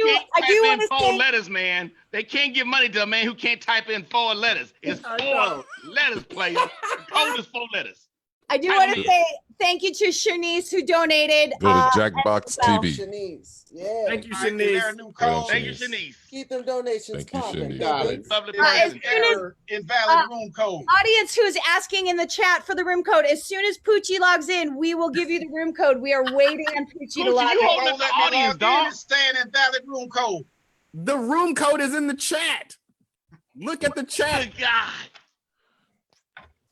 want to say 4 letters, man. They can't give money to a man who can't type in 4 letters. It's 4 letters, player. The code is 4 letters. I do want to say thank you to Shanice who donated. Go to Jackbox TV. Shanice. Yeah. Thank you, Shanice. Thank you, Shanice. Keep them donations popping. Invalid room code. Audience who is asking in the chat for the room code, as soon as Poochie logs in, we will give you the room code. We are waiting on Poochie to log in. Don't let me audience, dog. Stay in invalid room code. The room code is in the chat. Look at the chat. God.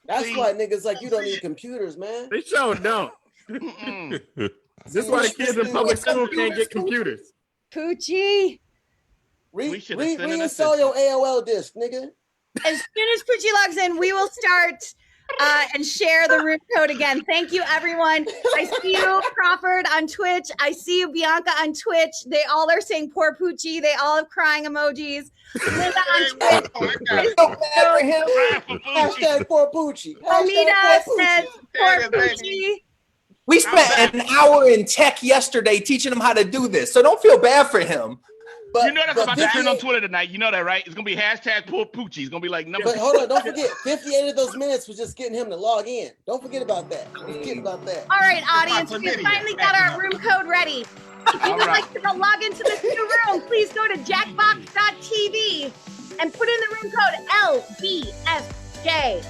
That's why niggas like you don't need computers, man. They sure don't. This is why the kids in public school can't get computers. Poochie. Reinstall your AOL disk, nigga. As soon as Poochie logs in, we will start and share the room code again. Thank you, everyone. I see you, Crawford, on Twitch. I see you, Bianca, on Twitch. They all are saying poor Poochie. They all have crying emojis. Linda on Twitch. Hashtag poor Poochie. Amina says poor Poochie. We spent an hour in tech yesterday teaching him how to do this, so don't feel bad for him. But, you know that's about to trend on Twitter tonight. You know that, right? It's gonna be hashtag poor Poochie. It's gonna be like number. But hold on, don't forget, 58 of those minutes was just getting him to log in. Don't forget about that. Don't forget about that. All right, audience, we finally got our room code ready. If you would like to log into this new room, please go to jackbox.tv and put in the room code LBSJ.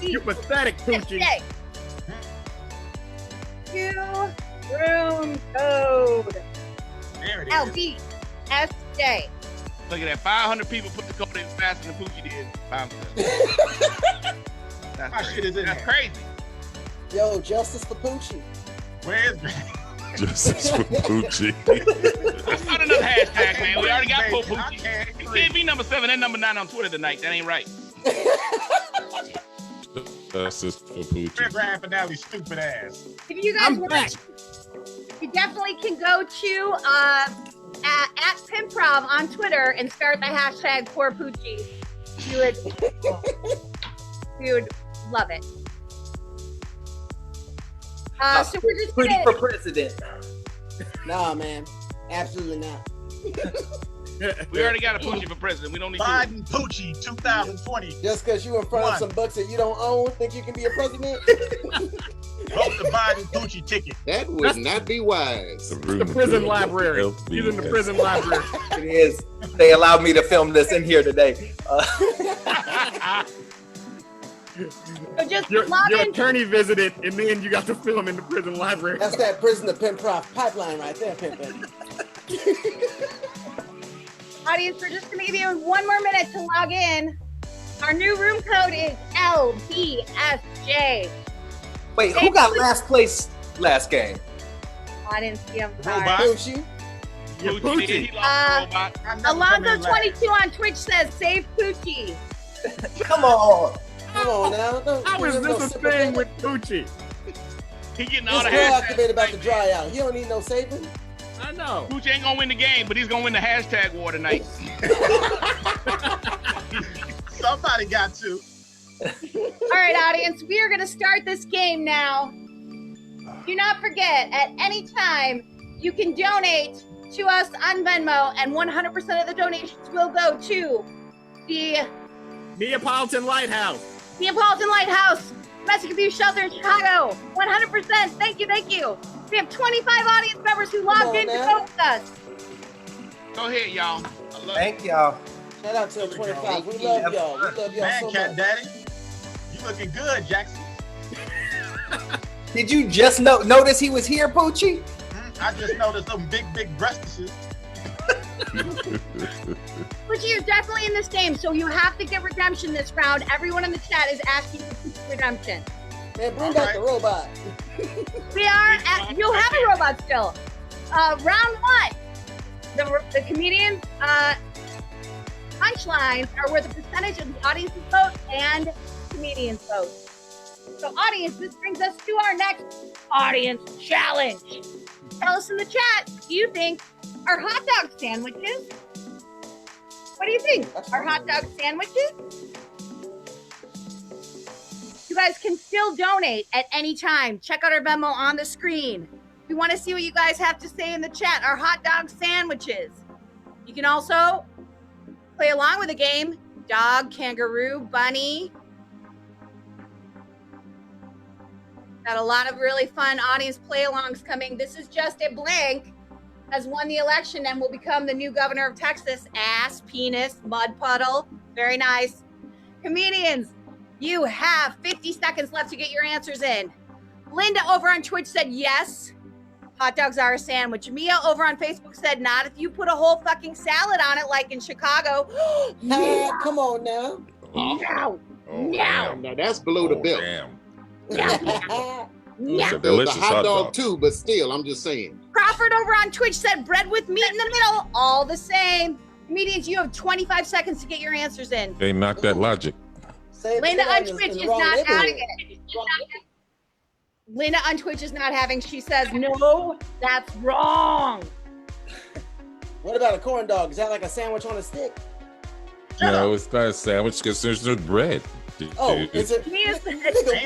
You pathetic, Poochie. New room code. There it is. LBSJ. Look at that. 500 people put the code in faster than Poochie did. My shit is in That's there. crazy. Yo, justice for Poochie. Where's Justice for Poochie. That's not another hashtag, man. We already got Poochie. You can't be number 7 and number 9 on Twitter tonight. That ain't right. Justice for Poochie. Grand finale, stupid ass. If you guys want, you definitely can go to at Pimprov on Twitter and start the hashtag for Poochie. You would love it. So we're just pretty gonna, for president. Nah, man, absolutely not. We already got a Poochie for president. We don't need Biden Poochie 2020. Just because you in front of some bucks that you don't own, think you can be a president? Vote the Biden Poochie ticket. That would not be wise. The prison library. He's in the prison library. It is. They allowed me to film this in here today. So just your log in. attorney visited, and then you got to film in the prison library. That's that prison to Pimprov pipeline right there, Pimpin'. Audience, we're just gonna give you 1 more minute to log in. Our new room code is LBSJ. Wait, who got last place last game? I didn't see him. Poochie. Poochie. Alonzo22 on Twitch says, save Poochie. Come on. Come on now. How is this a thing with Poochie? He getting all This the girl hashtags. activated about to dry out. He don't need no saving. I know. Poochie ain't gonna win the game, but he's gonna win the hashtag war tonight. Somebody got to. All right, audience, we are going to start this game now. Do not forget, at any time, you can donate to us on Venmo, and 100% of the donations will go to the Neapolitan Lighthouse. Neapolitan Lighthouse, Domestic Abuse Shelter in Chicago. 100%. Thank you, thank you. We have 25 audience members who logged in to vote with us. Go ahead, y'all. Thank y'all. Shout out to the 25. We love y'all. We love y'all Man, so Cat much. Daddy, you looking good, Jackson. Did you just notice he was here, Poochie? I just noticed some big breasts. Poochie, you're definitely in this game, so you have to get redemption this round. Everyone in the chat is asking for Poochie redemption. Man, bring back the robot. We are at, you'll have a robot still. Round 1. The comedians punchlines are where the percentage of the audience's vote and comedians vote. So audience, this brings us to our next audience challenge. Tell us in the chat, do you think are hot dog sandwiches? What do you think? Are hot dog sandwiches? You guys can still donate at any time. Check out our Venmo on the screen. We want to see what you guys have to say in the chat. Are hot dog sandwiches? You can also play along with the game. Dog, kangaroo, bunny. Got a lot of really fun audience play-alongs coming. This is just a blank. Has won the election and will become the new governor of Texas. Ass, penis, mud puddle. Very nice. Comedians, you have 50 seconds left to get your answers in. Linda over on Twitch said yes. Hot dogs are a sandwich. Mia over on Facebook said not if you put a whole fucking salad on it like in Chicago. Yeah, come on now. No. Oh, damn. Now that's below the belt. It's a The delicious hot dog too, but still, I'm just saying. Crawford over on Twitch said bread with meat in the middle, all the same. Comedians, you have 25 seconds to get your answers in. They knocked that logic. Linda on Twitch is not having it. Linda on Twitch is not having. She says, no, that's wrong. What about a corn dog? Is that like a sandwich on a stick? No, it's not a sandwich because there's no bread. Oh, is it? Ain't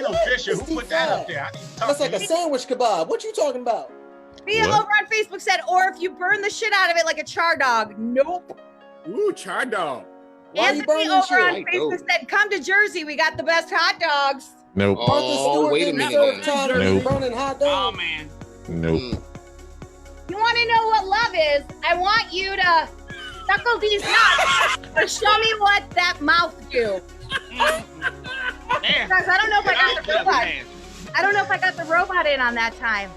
no Fisher. Who put that up there? I need to talk That's to like a you. sandwich kebab. What you talking about? Mia What? over on Facebook said, or if you burn the shit out of it like a char dog. Nope. Ooh, char dog. Why you Anthony burning over shit? on Facebook said, come to Jersey. We got the best hot dogs. Nope. Martha Oh, Stewart wait a didn't minute serve now. Tom Nope. burning hot Oh dog. man. Nope. You want to know what love is? I want you to suckle these nuts or show me what that mouth do. Man. Guys, I don't know if I got the robot. Man. I don't know if I got the robot in on that time.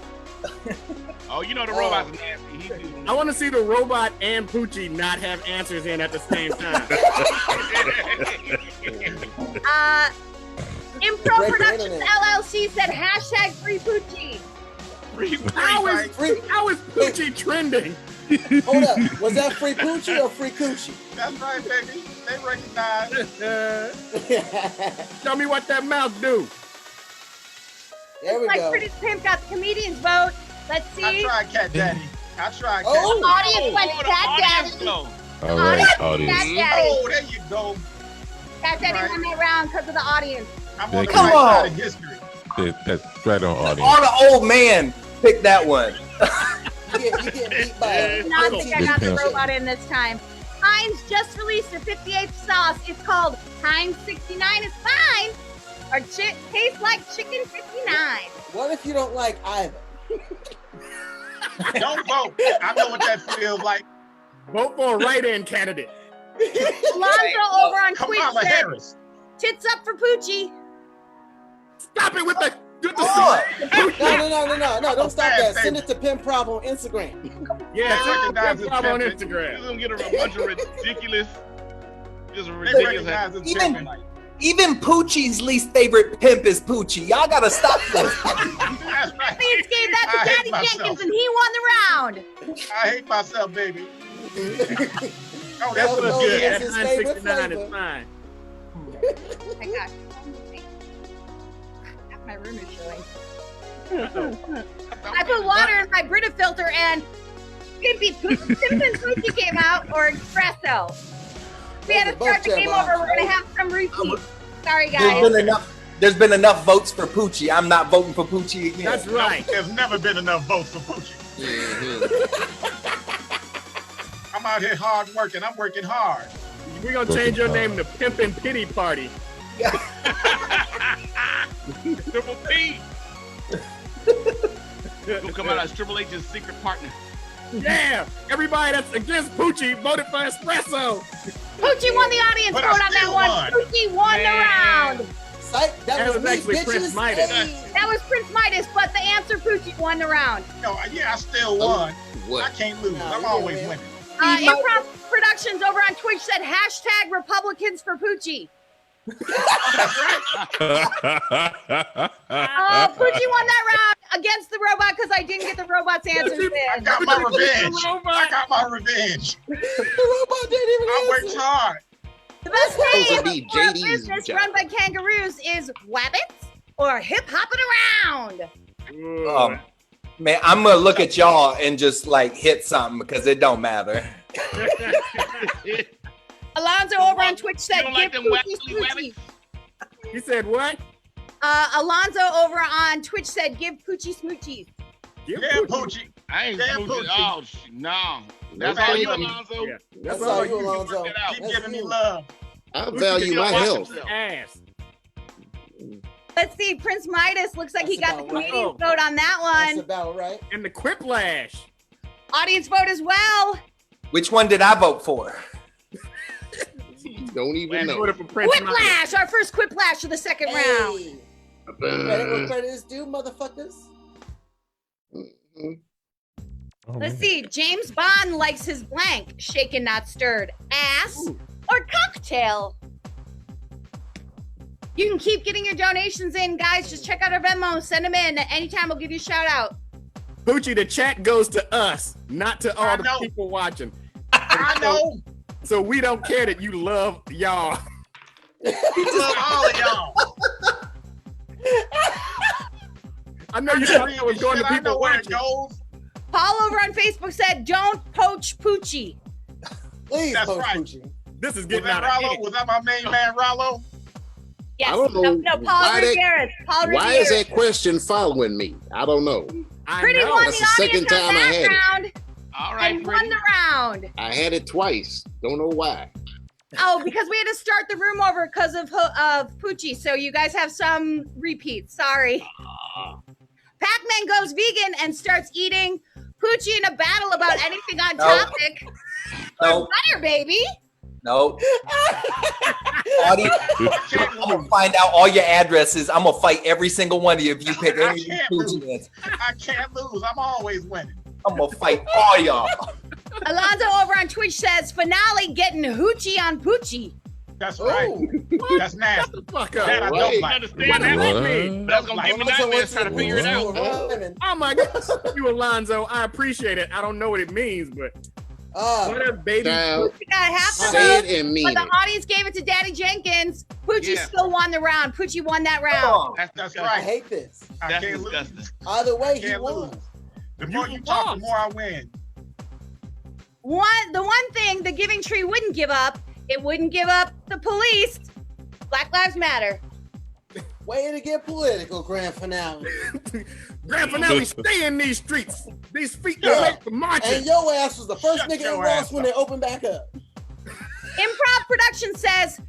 Oh, you know the robot's nasty. I want to see the robot and Poochie not have answers in at the same time. Impro Productions LLC said hashtag free Poochie. How is Poochie trending? Hold up. Was that free Poochie or free Coochie? That's right, baby. They recognize. Show me what that mouth do. There we go. Pretty Pimp got the comedians vote. Let's see. I tried Cat Daddy. I tried Cat Oh, Daddy. audience went Cat Daddy. All right, audience. Cat Daddy. Oh, there you go. Cat Daddy won that round because of the audience. I'm on on the the right right side side of history. That's right on, audience. All the old man picked that one. You get beat by Not think I got the robot in this time. Heinz just released a 58th sauce. It's called Heinz 69 is fine. Or tastes like chicken 59. What if you don't like either? Don't vote. I know what that feels like. Vote for a write-in candidate. Alonzo over on Twitch Kamala said, Harris. tits up for Poochie. Stop it with the... No, don't stop that. Send it to Pimprov on Instagram. Yeah, recognize this Pimprov on pimping. Instagram. You're gonna get a bunch of ridiculous, just ridiculous. Even Poochie's least favorite pimp is Poochie. Y'all gotta stop this. That's right. Please gave that to I hate Daddy myself. Jenkins and he won the round. I hate myself, baby. Oh, That's that's what good. is his favorite 69 flavor. is fine. Oh my gosh. Half my room is showing. I put water in my Brita filter and Pimpin' Poochie came out, or Espresso. We had to start the game over. We're going to have some repeats. Sorry, guys. There's been enough votes for Poochie. I'm not voting for Poochie again. That's right. There's never been enough votes for Poochie. I'm out here hard working. I'm working hard. We're going to change your name to Pimpin' Pity Party. Triple P. Gonna come out as Triple H's secret partner. Yeah, everybody that's against Poochie voted for Espresso. Poochie won the audience But vote I on that still one. won. Poochie won the round. That was me, actually Prince bitches. Midas. Hey. That was Prince Midas, but the answer Poochie won the round. No, yeah, I still won. What? I can't lose. No, I'm you always didn't winning. Improv Productions over on Twitch said hashtag Republicans for Poochie. Poochie won that round against the robot because I didn't get the robot's answers in. I got my revenge. I got my revenge. The robot didn't even I worked hard. The best Supposed way to be for a JD's business job. run by kangaroos is wabbits or hip hopping around. Man, I'm gonna look at y'all and just like hit something because it don't matter. Alonzo over on Twitch said, don't give like them Poochie wabbly smoochies. You said what? Alonzo over on Twitch said, give Poochie smoochies. Yeah, Poochie. I ain't Damn, Poochie. Poochie. Oh, no. That's all you, Alonzo? Yeah. That's all you, Alonzo. Keep giving me love. I value my health. Ass. Let's see, Prince Midas looks like he That's got the about right. comedian's vote on that That's one. about right. And the Quiplash. Audience vote as well. Which one did I vote for? Don't even And know. voted for Prince Midas. Quiplash, our first Quiplash of the second round. Hey. Credit where credit is due, motherfuckers. Let's see, James Bond likes his blank, shaken not stirred, ass or cocktail. You can keep getting your donations in, guys. Just check out our Venmo, send them in. Anytime we'll give you a shout out. Poochie, the chat goes to us, not to all the people watching. I know. So we don't care that you love y'all. We love all of y'all. I know you thought that was going to I know people where it watching. goes. Paul over on Facebook said, don't poach Poochie. Please, That's Coach right. Poochie. This is Was getting that out of Rollo? hand. Was that my main man, Rollo? Yes, I don't know no, Paul why that- Rivera. Paul Why is Rivera. that question following me? I don't know. I Pretty know. won That's the the audience second on time I that had it. round All right, and Pretty. won the round. I had it twice. Don't know why. Oh, because we had to start the room over because of Poochie. So you guys have some repeats. Sorry. Pac-Man goes vegan and starts eating Poochie in a battle about anything on topic. No. Or butter, baby. No. Audience, I'm gonna find out all your addresses. I'm gonna fight every single one of you if you pick any of these Poochie answers. I can't lose. I'm always winning. I'm gonna fight all y'all. Alonzo over on Twitch says, finale getting hoochie on Poochie. That's right. That's nasty. Shut the fuck up. That I Right. don't like. Understand that? What? That's gonna give me nightmares trying to figure it out. Oh my God, you Alonzo, I appreciate it. I don't know what it means, but what a baby. Child, You gotta have to say it vote, and but mean the it. audience gave it to Daddy Jenkins. Poochie Yeah. still won the round. Poochie won that round. That's That's I right. hate this. I That's can't disgusting. lose. Either way, he Can't won. lose. The more you talk, the more I win. The one thing the Giving Tree wouldn't give up, it wouldn't give up the police. Black Lives Matter. Way to get political, grand finale. Grand finale, stay in these streets. These feet Yeah. are made for marching. And your ass was the first Shut nigga your in Ross ass when up. they opened back up. Improv Production says,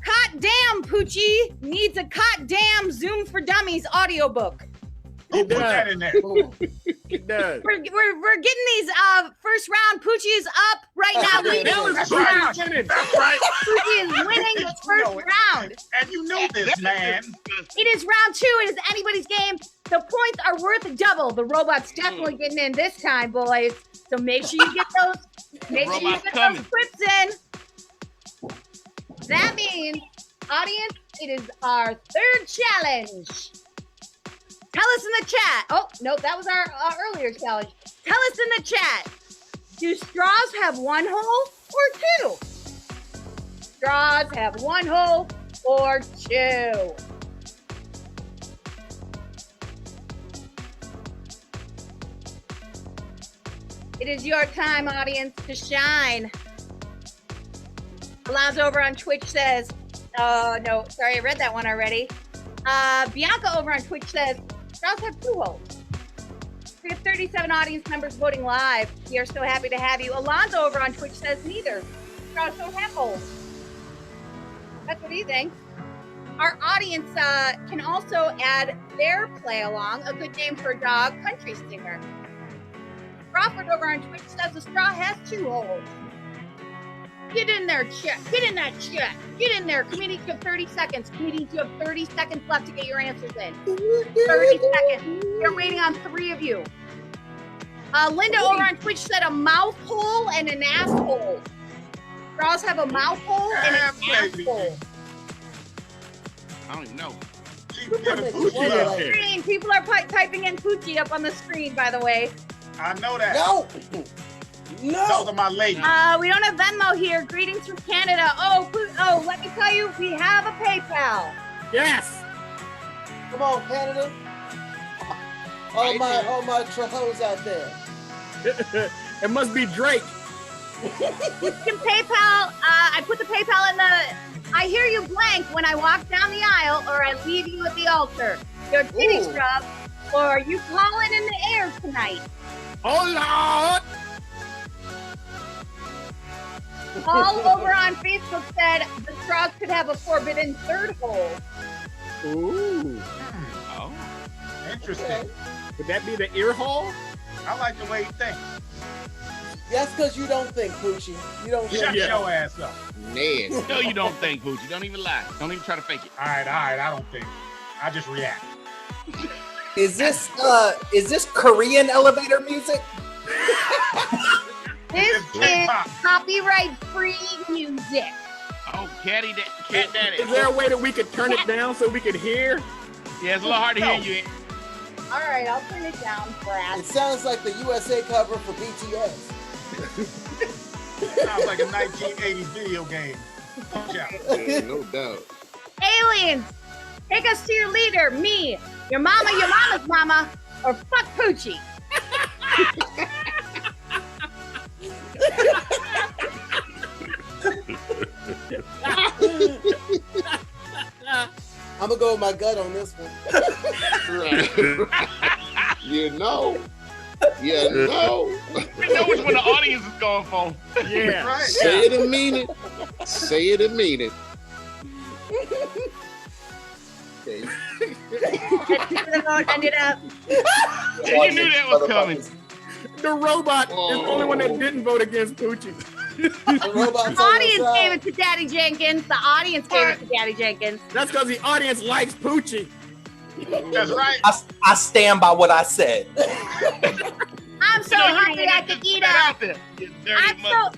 "Cot damn, Poochie needs a Cot damn Zoom for Dummies audiobook." Who put that in there? It does. We're getting these first round. Poochie is up right now. leading That was the first Poochie round. winning. That's right. Poochie is winning the first round. And you knew this, man. It is round 2. It is anybody's game. The points are worth double. The robot's definitely getting in this time, boys. So make sure you get those. Make sure you Robot's get coming. those clips in. That means, audience, it is our third challenge. Tell us in the chat. Oh, no, that was our earlier challenge. Tell us in the chat. Do straws have one hole or two? Straws have one hole or two? It is your time, audience, to shine. Alonzo over on Twitch says, no, sorry, I read that one already. Bianca over on Twitch says, straws have two holes. We have 37 audience members voting live. We are so happy to have you. Alonzo over on Twitch says neither. Straws don't have holes. That's what he thinks. Our audience can also add their play along, a good name for a dog, country singer. Crawford over on Twitch says the straw has two holes. Get in there, chat. Get in that chat. Get in there. Comedians, you have 30 seconds. Comedians, you have 30 seconds left to get your answers in. 30 seconds. We're waiting on 3 of you. Linda over on Twitch said a mouth hole and an asshole. Straws have a mouth hole and an asshole. I don't even know. Screen. People are typing in Poochie up on the screen, by the way. I know that. No. Those are my ladies. We don't have Venmo here. Greetings from Canada. Oh, let me tell you, we have a PayPal. Yes. Come on, Canada. All my trahos out there. It must be Drake. You can PayPal. I put the PayPal in the. I hear you blank when I walk down the aisle, or I leave you at the altar. Your titty scrub, or you calling in the air tonight. Oh Lord! Paul over on Facebook said the straws could have a forbidden third hole. Ooh. Oh. Interesting. Would that be the ear hole? I like the way you think. That's because you don't think, Poochie. You don't think. Shut your ass up. Man. No, you don't think, Poochie. Don't even lie. Don't even try to fake it. All right, I don't think. I just react. Is this Korean elevator music? This is copyright-free music. Oh, Cat Daddy. Is there a way that we could turn it down so we could hear? Yeah, it's a little hard to hear you. All right, I'll turn it down, Brad. It sounds like the USA cover for BTS. Sounds like a 1980s video game. Yeah, no doubt. Aliens, take us to your leader, me, your mama's mama, or fuck Poochie. I'm gonna go with my gut on this one. You know. You know. You know which one the audience is going for. Yeah. Right. Say it and mean it. Say it and mean it. Okay. Ended up. You knew that was coming. The robot is the only one that didn't vote against Poochie. The audience gave it to Daddy Jenkins. The audience gave it to Daddy Jenkins. That's because the audience likes Poochie. That's right. I stand by what I said. I'm so hungry I could eat out up. there. You dirty mother.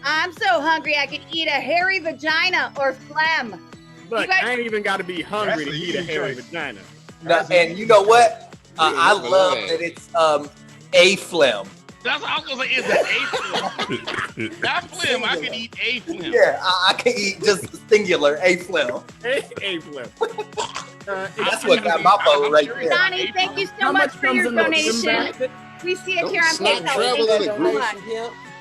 I'm so hungry I could eat a hairy vagina or phlegm. Look, I ain't even got to be hungry to eat a hairy vagina. No, and you know what? I love that it's a phlegm. That's what I was gonna say. It's an a phlegm. That phlegm, I can eat a phlegm. Yeah, I can eat just singular a phlegm. A phlegm. That's what got my vote right there. Donnie, thank you so much for your donation. We see it here on PayPal. Thank you so much.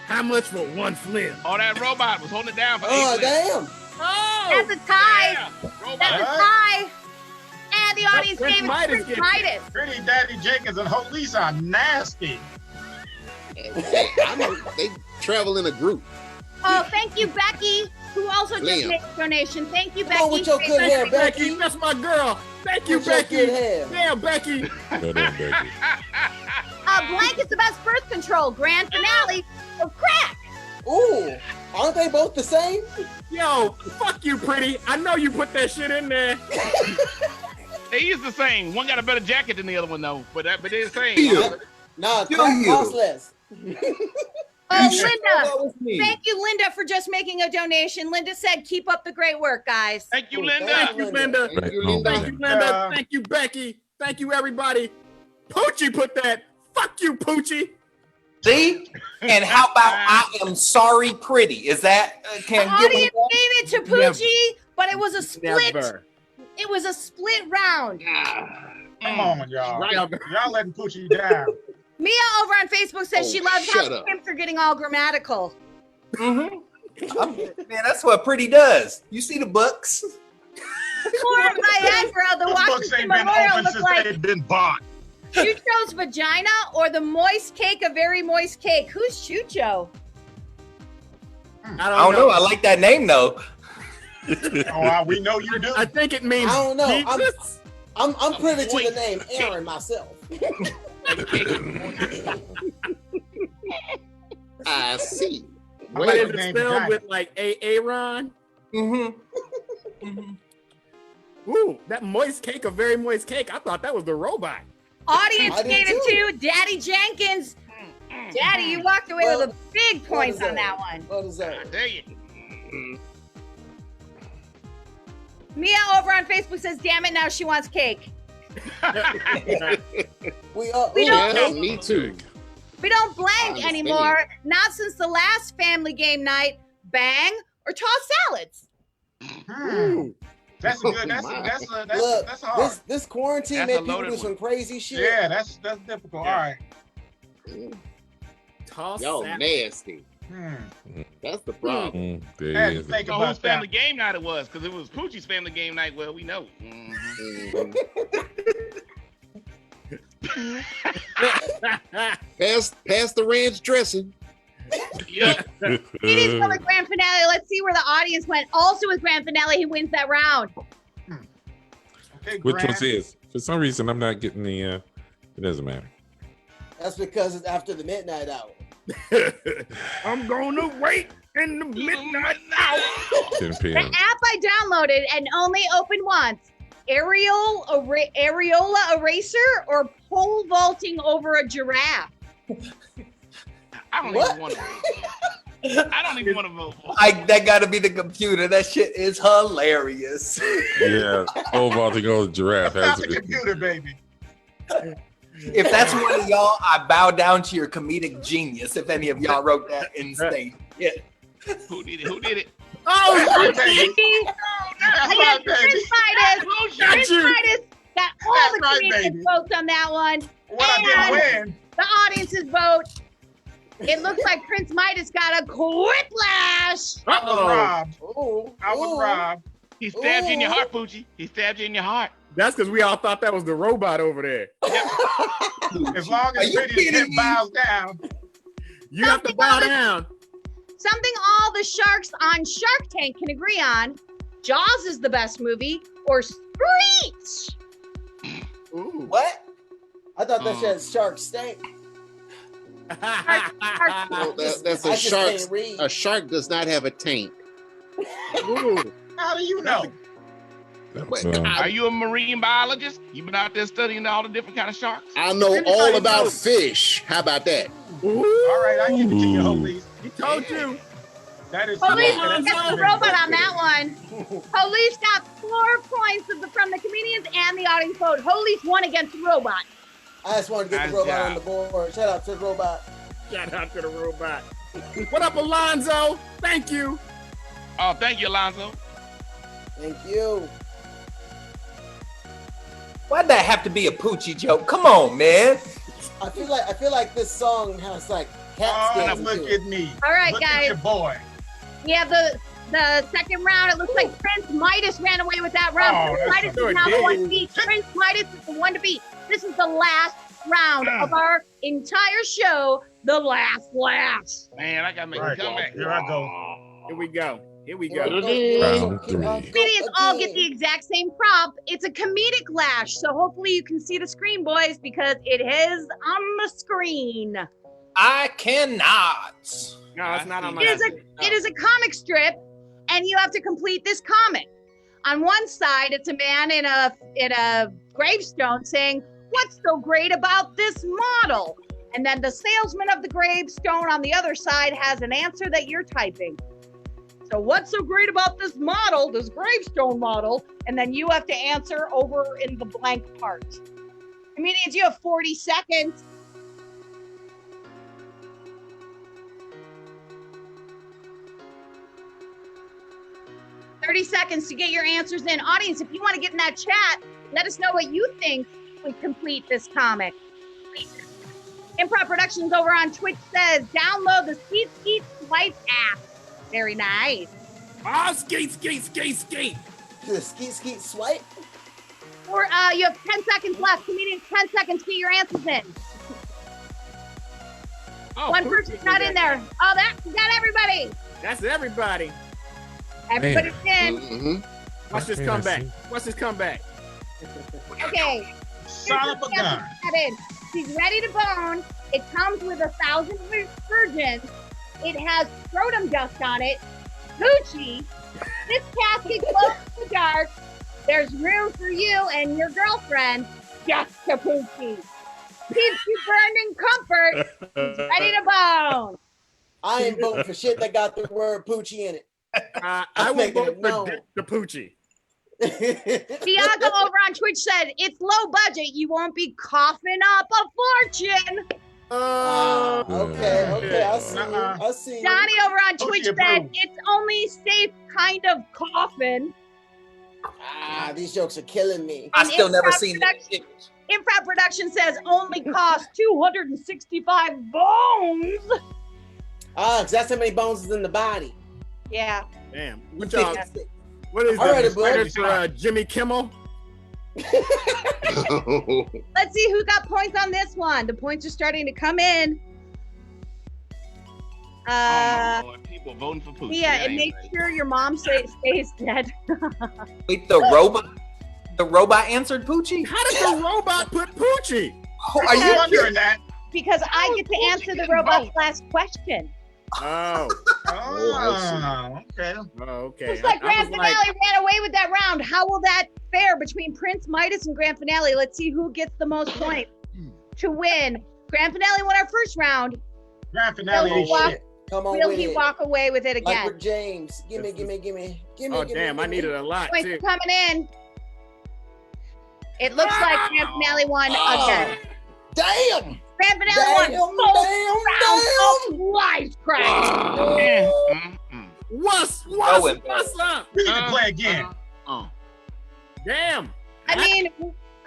How much for one phlegm? Oh, that robot was holding it down for Oh, a phlegm. damn. Oh, that's a tie. Yeah. That's a tie. And the audience Prince gave it Midas Prince Midas. Pretty Daddy Jenkins and Police are nasty. I know they travel in a group. Oh, thank you, Becky, who also just Liam. made a donation. Thank you, Becky. on with your good hair, Becky. That's my girl. Thank you, With your Becky. good hair. Damn, Becky. Blank is the best birth control. Grand finale of crack. Ooh, aren't they both the same? Yo, fuck you, Pretty. I know you put that shit in there. They is the same. One got a better jacket than the other one, though. But they're the same. Nah, cost less. Oh, Linda. Thank you, Linda, for just making a donation. Linda said, keep up the great work, guys. Thank you, Linda. Thank you, Linda. Thank you, Linda. Thank you, Linda. Thank you, Becky. Thank you, everybody. Poochie put that. Fuck you, Poochie. See? And how about I am sorry, Pretty? Is that The audience gave it to Poochie, but it was a split. Never. It was a split round. Come on, y'all. Y'all letting Poochie down. Mia over on Facebook says she loves how the pimps are getting all grammatical. Man, that's what Pretty does. You see the books? Poor Viagra, the Books Washington ain't been Memorial open looked since like they've been bought. Chucho's vagina or the moist cake, a very moist cake. Who's Chucho? I don't know. I like that name though. We know you do. I think it means I don't know. Jesus. I'm privy to the name Aaron myself. I see. But is it spelled with like Aaron? Ooh, that moist cake, a very moist cake. I thought that was the robot. Audience gave it to Daddy Jenkins. Daddy, you walked away with a big points on that one. Well deserved. I tell you. Mia over on Facebook says, damn it, now she wants cake. We don't- Me too. We don't blank anymore. Not since the last family game night. Bang or toss salads. That's a good. That's hard. Look, this quarantine That's made a people loaded do some one. crazy shit. Yeah, that's difficult. Yeah. All right. Toss Y'all salad. nasty. That's the problem. Had to think So about whose family game night it was? Because it was Poochie's family game night. Well, we know. Pass the ranch dressing. Yep. It is for the grand finale. Let's see where the audience went. Also with grand finale, who wins that round? Okay, Which Grant. one says? For some reason, I'm not getting the. It doesn't matter. That's because it's after the midnight hour. I'm gonna wait in the midnight hour. 10 The p.m. app I downloaded and only opened once. Areola eraser or pole vaulting over a giraffe. I don't even want to vote. I don't even want to vote. That gotta be the computer. That shit is hilarious. Yeah, pole vaulting over giraffe. That's Has the to be. computer, baby. If that's one of y'all, I bow down to your comedic genius. If any of y'all wrote that in state. Yeah. Who did it? Who did it? Oh, baby. I got Prince Midas. Prince Midas got all the right, comedian baby. votes on that one. What I didn't win. The audience's vote. It looks like Prince Midas got a quiplash. I was robbed. Ooh, I was robbed. He stabbed you in your heart, Poochie. He stabbed you in your heart. That's because we all thought that was the robot over there. As long as Pretty hip bows down. You have to bow down. Something all the sharks on Shark Tank can agree on. Jaws is the best movie, or Screech. Ooh. What? I thought that shit had shark stank. No, that's I a just shark. can't read. A shark does not have a tank. Ooh. How do you know? Are you a marine biologist? You been out there studying all the different kind of sharks? I know all about fish. How about that? All right, I give it to you, Holy. He told you. That is Police that's gets the robot on that one. Police got 4 points from the comedians and the audience vote. Police won against the robot. I just wanted to get the robot on the board. Shout out to the robot. Shout out to the robot. What up, Alonzo? Thank you. Oh, thank you, Alonzo. Thank you. Why'd that have to be a Poochie joke? Come on, man. I feel like this song has like cats dancing to look it. at me. All right, Look guys. at your boy. We have the second round. It looks like Prince Midas ran away with that round. Oh, Prince Midas is now the one to beat. Prince Midas is the one to beat. This is the last round of our entire show. The last. Man, I gotta make a comeback. Here I go. Here we go. Round 3. Comedians all get the exact same prop. It's a comedic lash, so hopefully you can see the screen, boys, because it is on the screen. I cannot. No, it's not on my It is a comic strip, and you have to complete this comic. On one side, it's a man in a gravestone saying, "What's so great about this model?" And then the salesman of the gravestone on the other side has an answer that you're typing. So what's so great about this model, this gravestone model? And then you have to answer over in the blank part. Comedians, you have 40 seconds. To get your answers in. Audience, if you want to get in that chat, let us know what you think would complete this comic. Improv Productions over on Twitch says, download the Skeet Swipe app. Very nice. Ah, skate. The skeet swipe? Or you have 10 seconds left. Comedians, 10 seconds to get your answers in. Oh, one person's not in there. Oh, you got everybody. That's everybody. Everybody's in. Watch this comeback. Okay. Son of a gun. She's ready to bone. It comes with 1,000 virgins. It has scrotum dust on it. Gucci. This casket glows in the dark. There's room for you and your girlfriend. Just a Poochie. Keeps you burned in comfort. She's ready to bone. I ain't voting for shit that got the word Poochie in it. I would vote for the Poochie. Tiago over on Twitch said, it's low budget. You won't be coughing up a fortune. Okay. I see. Johnny over on Twitch said, it's only safe kind of coughing. These jokes are killing me. I still never seen that. Improv Production says only cost 265 bones. Because that's how many bones is in the body. Yeah. Damn. What is that? For Jimmy Kimmel? Let's see who got points on this one. The points are starting to come in. Lord, people voting for Poochie. Yeah, and make sure your mom stays dead. Wait, the robot answered Poochie? How did the robot put Poochie? Are you wondering that? Because I get to answer the robot's last question. Oh. Okay. Okay. Looks like Grand Finale ran away with that round. How will that fare between Prince Midas and Grand Finale? Let's see who gets the most points to win. Grand Finale won our first round. Grand Finale ain't shit. Come on, will he walk away with it again? Like with James. Gimme. Oh, damn, I needed a lot, points too. coming in. It looks like Grand Finale won again. Damn! Grand Finale won full round of wisecracks. What's up? We need to play again. Damn. I mean,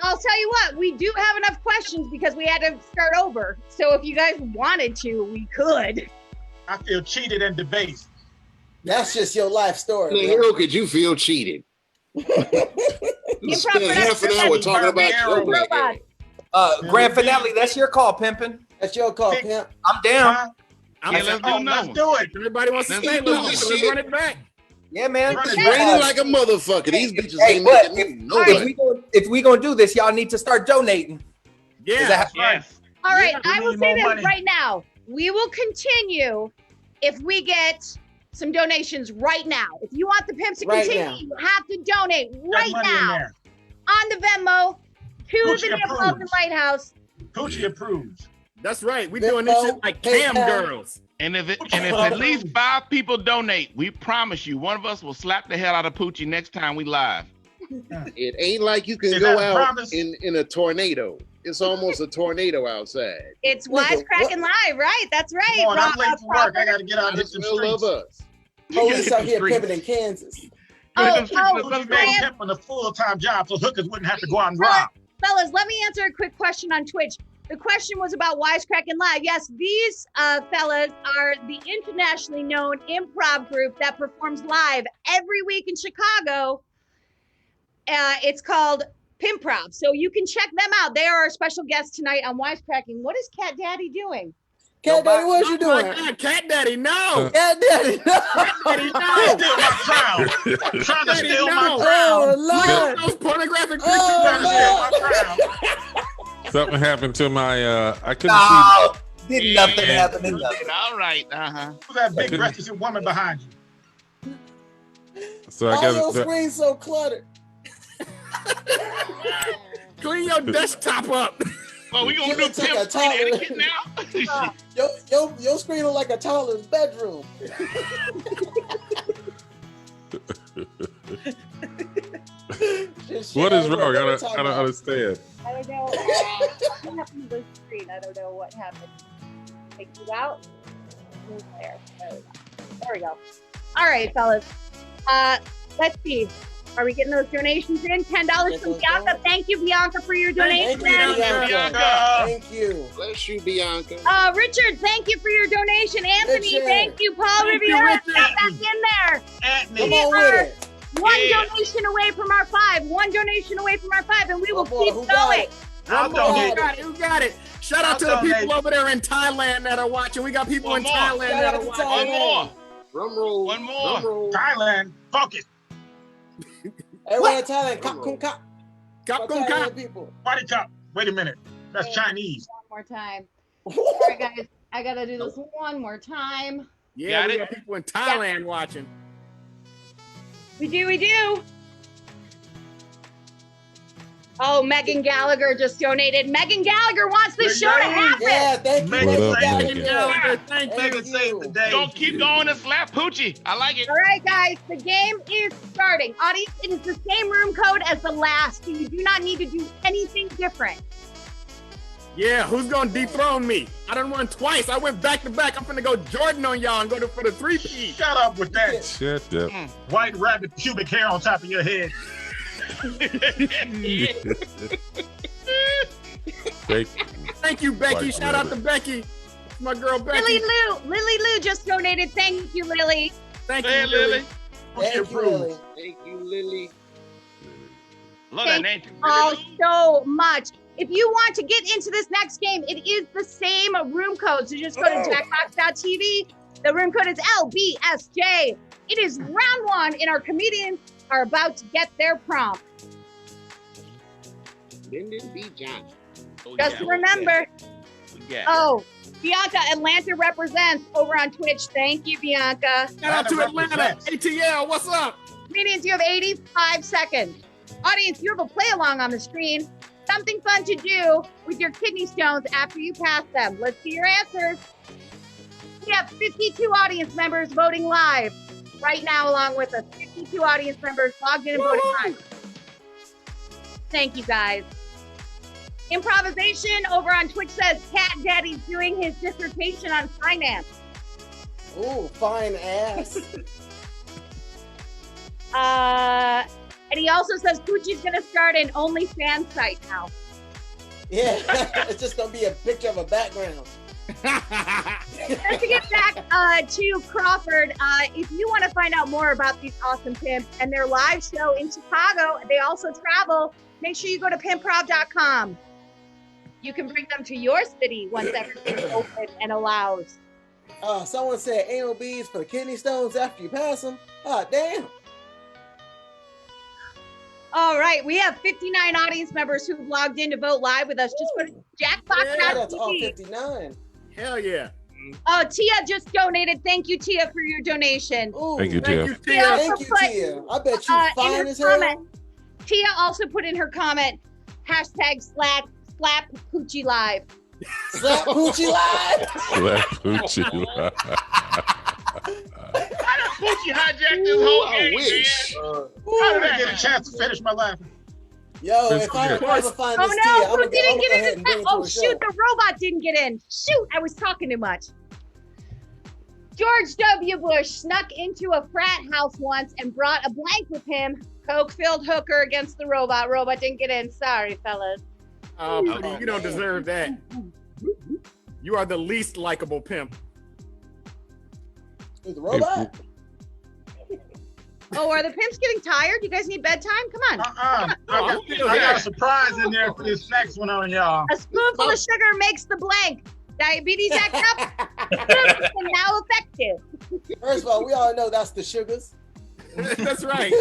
I'll tell you what, we do have enough questions because we had to start over. So if you guys wanted to, we could. I feel cheated and debased. That's just your life story. How could you feel cheated? Spend half an hour talking about your Grand Finale, that's your call, Pimpin'. That's your call, Pimp. I'm down. Let's do it. Everybody wants to stay. Let's run it back. Yeah, man. It's raining like a motherfucker. These bitches ain't but making no if we gonna do this, y'all need to start donating. Yeah. Yes. All right, Yeah, I we will need say more this money. right now. We will continue if we get some donations right now. If you want the pimps to Right continue, now. you have to donate right money in now there. on the Venmo to Poochie the Neapolitan approves. Lighthouse. Poochie approves. That's right. We're doing this shit like cam PayPal. girls. And if at least 5 people donate, we promise you one of us will slap the hell out of Poochie next time we live. It ain't like you can Is go that a out promise? in a tornado. It's almost a tornado outside. It's Wisecrackin' Live, right? That's right. Come on, I'm Rob- late for work. I gotta get out and hit Might some as well love streets. us. Police out here streets. pimping in Kansas. You made pimping a full-time job so hookers wouldn't have to go out and rob. Fellas, let me answer a quick question on Twitch. The question was about Wisecrackin' Live. Yes, these fellas are the internationally known improv group that performs live every week in Chicago. It's called Pimprov. So you can check them out. They are our special guest tonight on Wisecracking. What is Cat Daddy doing? Cat Daddy, what you doing? Cat Daddy, no. Cat Daddy, no. Daddy, no. Steal my crown. Trying to steal my Oh, crown. Lord. Those pornographic Trying to steal my crown. Something happened to my. I couldn't No, did nothing happen in nothing. All right. Who's that big breasted woman behind you? see. So I All your got. screens so cluttered. Clean your desktop up. Well, we gonna It do looks like a pimp screen toddler. etiquette now. Your screen look like a toddler's bedroom. What is wrong? I don't understand. I don't know. What happened to the screen? I don't know what happened. Take you out. Move there. There we go. All right, fellas. Let's see. Are we getting those donations in? $10 from Bianca. Thank you, Bianca, for your donation. Thank you. Bless you, Bianca. Richard, thank you for your donation. Anthony, Richard. thank you. Paul Thank you, Riviera, Richard. got back in there. Come We on are with it. one donation away from our 5. One donation away from our 5, and we will boy, keep who got going. it? I'll donate. Who got it? Shout out to the people over there in Thailand that are watching. We got people in Thailand Shout that out are to watching. One more. Drum roll. One more. Drum roll. Thailand, focus. Everyone in Thailand, cop, kum, cop. Cop, kum, Thailand cop. people. Party cup. Wait a minute. That's Chinese. One more time. Sorry, guys. I got to do this one more time. Yeah, we got people in Thailand watching. We do. Oh, Megan Gallagher just donated. Megan Gallagher wants this show to happen. Yeah, thank you. Megan, What up, thank Megan? you. Thank Megan saved the day. Don't keep going and slap Poochie. I like it. All right, guys, the game is starting. Audience, it is the same room code as the last, so you do not need to do anything different. Yeah, who's gonna dethrone me? I done won twice. I went back to back. I'm finna go Jordan on y'all and go for the 3P. Shut up with that Shut up. white rabbit pubic hair on top of your head. Thank you, Becky. White Shout out to rabbit. Becky. My girl Becky. Lily Lou just donated. Thank you, Lily. Thank Hey, you, Lily. Thank you, Lily. Thank you, Lily. Look at Thank that. all so much. If you want to get into this next game, it is the same room code. So just go to jackbox.tv. The room code is LBSJ. It is round 1, and our comedians are about to get their prompt. Lyndon B. Johnson. Just remember. Yeah. Oh, Bianca, Atlanta represents over on Twitch. Thank you, Bianca. Shout out to Atlanta. ATL, what's up? Comedians, you have 85 seconds. Audience, you have a play along on the screen. Something fun to do with your kidney stones after you pass them. Let's see your answers. We have 52 audience members voting live right now along with us. 52 audience members logged in and voting live. Thank you, guys. Improvisation over on Twitch says Cat Daddy's doing his dissertation on finance. Ooh, fine ass. And he also says Poochie's gonna start an OnlyFans site now. Yeah, it's just gonna be a picture of a background. Just to get back to Crawford, if you want to find out more about these awesome pimps and their live show in Chicago, they also travel. Make sure you go to pimprov.com. You can bring them to your city once everything's open and allows. Someone said anal beads for kidney stones after you pass them. Ah, damn. All right, we have 59 audience members who've logged in to vote live with us. Just go to jackbox.tv. Yeah, that's all 59. Hell yeah. Oh, Tia just donated. Thank you, Tia, for your donation. Ooh, Thank you, Tia. Thank you, Tia. I bet you in fine her as hell. comment, Tia also put in her comment, hashtag slap Poochie live. Slap Poochie live. Slap Poochie live. How did Poochie hijack this whole game, wish. man? How did I get a chance to finish my life? Yo, if I ever find Oh this no, tea, I'm who gonna didn't go get ahead in and this? bring it Oh to a shoot, show. the robot didn't get in. Shoot, I was talking too much. George W. Bush snuck into a frat house once and brought a blank with him. Coke-filled hooker against the robot. Robot didn't get in. Sorry, fellas. Oh, you don't deserve that. You are the least likable pimp. Who's the robot? Oh, are the pimps getting tired? You guys need bedtime? Come on. I got a surprise in there for this next one on y'all. A spoonful of sugar makes the blank. Diabetes act up. And now effective. First of all, we all know that's the sugars. That's right.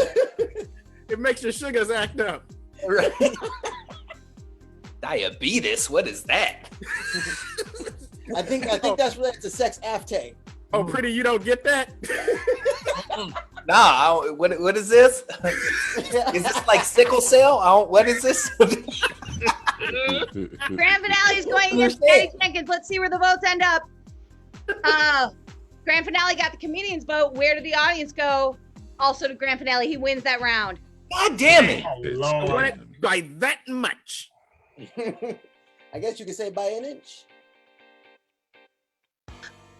It makes your sugars act up. Right. Diabetes? What is that? I think that's related to sex after. Oh, pretty, you don't get that? Nah, what is this? Is this like sickle cell? What is this? Grand finale is going against Patty Jenkins. Let's see where the votes end up. Grand finale got the comedian's vote. Where did the audience go? Also to grand finale, he wins that round. God damn it! I won it by that much. I guess you could say by an inch.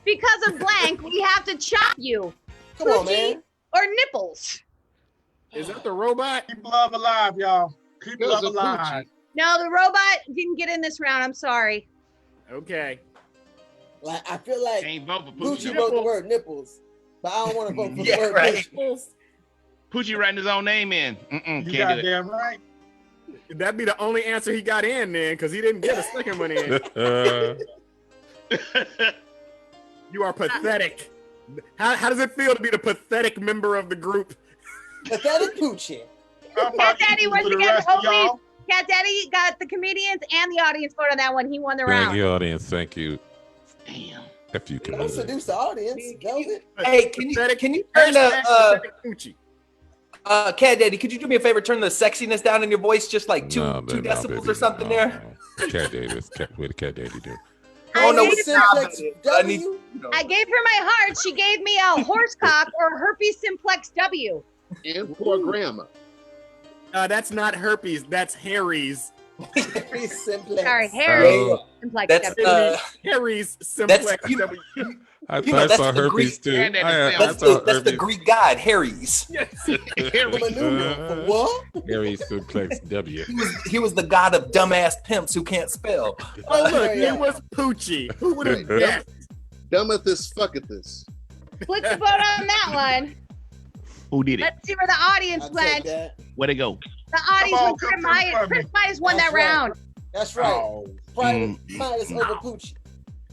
Because of blank, we have to chop you. Come on, Poochie man. Or nipples. Is that the robot? Keep love alive, y'all. Keep love alive. No, the robot didn't get in this round. I'm sorry. Okay. Like I feel like Ain't vote for Poochie Poochie. wrote the word nipples, but I don't want to vote for Yeah, the word right. nipples. Poochie writing his own name in. You Can't do that. goddamn right. That'd be the only answer he got in then, because he didn't get a second one in. You are pathetic. How does it feel to be the pathetic member of the group? Pathetic Poochie. Cat Daddy for once the again. rest of Hopefully, y'all. Cat Daddy got the comedians and the audience vote on that one. He won the Thank round. you, audience. Thank you. Damn. If you Don't can. seduce the audience. Velvet. Hey, can you turn the Pathetic Poochie. Cat Daddy? Could you do me a favor? Turn the sexiness down in your voice, just like two baby, decibels baby, or something no, there. no. Cat daddy, what the cat daddy do? Oh no, Herpes simplex I need. W. I gave her my heart. She gave me a horse cock or herpes simplex W. And poor grandma. That's not herpes. That's Harry's. Herpes simplex. Sorry, Harry Oh, simplex that's W. Harry's simplex. you- W. I You know, thought I saw that's the herpes Greek- too. And that's saw the herpes. Greek god Harry's. For what? Harry's simplex W. He was the god of dumbass pimps who can't spell. Oh look, Yeah. it was Poochie. Who would have guessed? Dumbethus fuckethus. Split the vote on that one. Who did it? Let's see where the audience I'll went. take that. Where'd it go? The audience on, went come Prince to the Midas. Prince Midas won That's that right. round. That's right. Oh. Private Midas over Poochie.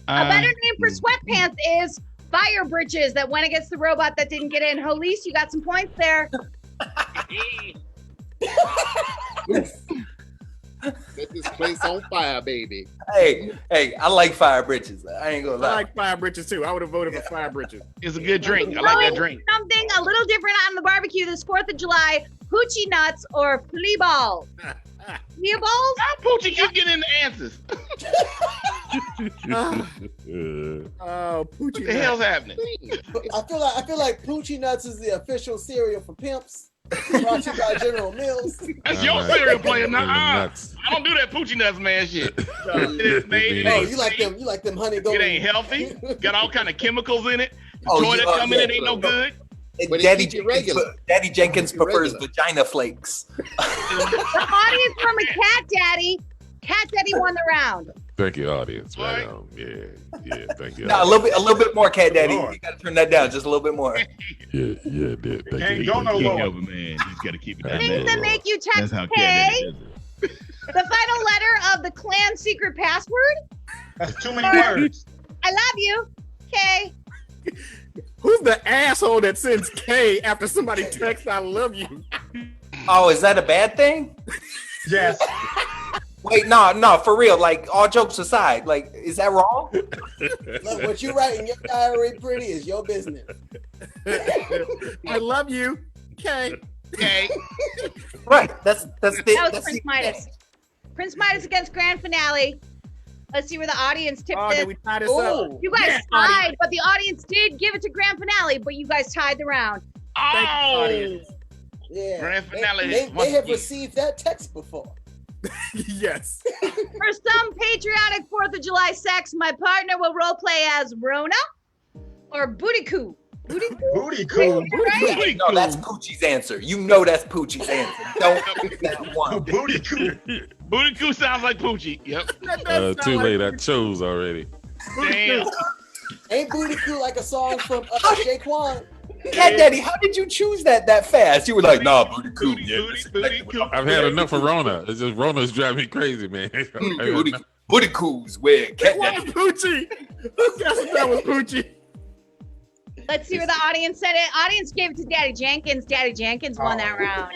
A better name for sweatpants is Fire Bridges that went against the robot that didn't get in. Holise, you got some points there. Set this place on fire, baby. Hey, I like fire britches. I ain't gonna I lie. like Fire Britches too. I would have voted for Fire Britches. It's a good drink. I like that drink. Something a little different on the barbecue this 4th of July. Hoochie nuts or flea balls. Flea balls? How Poochie keep getting the answers? Oh, Poochie. What the hell's happening? I feel like Poochie Nuts is the official cereal for pimps. Brought to you by General Mills. That's your cereal player. Nah, Nuts. I don't do that Poochie nuts, man. Shit. It ain't Oh, made. you like them honey It golden. ain't healthy. Got all kind of chemicals in it. The Oh, toy yeah, that come in yeah, it ain't no good. But it Daddy keep you regular. Jenkins Keep you prefers regular. vagina flakes. The audience from a Cat Daddy. Cat Daddy won the round. Thank you, audience. Right on. Yeah, thank you. No, a little bit more, Cat Daddy. You gotta turn that down just a little bit more. Yeah, thank Can't you. go no lower. man. You just gotta keep it down Things that make you text That's how K. Cat Daddy does it. The final letter of the clan secret password. That's too many words. I love you. K. Who's the asshole that sends K after somebody texts "I love you"? Oh, is that a bad thing? Yes. Wait, no, for real. Like, all jokes aside, like, is that wrong? Look, what you write in your diary, pretty, is your business. I love you, K. Okay. Right. That's That was Prince Midas. Prince Midas against grand finale. Let's see where the audience tipped Oh, this. did we tie this up? You guys Yeah, tied, audience. but the audience did give it to grand finale, but you guys tied the round. Thank you, audience. Yeah. Grand finale. They have received that text before. Yes. For some patriotic 4th of July sex, my partner will role play as Rona or Booty Coo. Booty Coo? Booty Coo. Right? No, that's Poochie's answer. You know that's Poochie's answer. Don't pick that one. Booty Coo. Booty Coo sounds like Poochie. Yep. Too late. I chose already. Damn. Ain't Booty Coo like a song from Shaquan? Cat Daddy, how did you choose that fast? You were like, nah, Booty Coo. Yeah, I've had enough of Rona. It's just Rona's driving me crazy, man. Booty Coo's where Cat Daddy. Poochie. Who guessed that was Poochie? Let's see where the audience said it. Audience gave it to Daddy Jenkins. Daddy Jenkins won that round.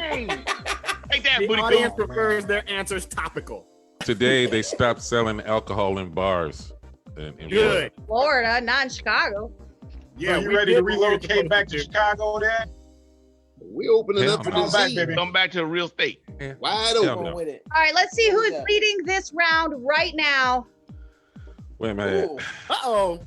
Take that, The Booty audience Coo. prefers their answers topical. Today they stopped selling alcohol in bars. In Good. Florida, not in Chicago. Yeah, you ready to relocate back to Chicago there? We opening up for Come the back, sea. baby. Come back to the real state. Wide Hell open. no. With it. All right, let's see who is leading this round right now. Wait a minute. Uh-oh.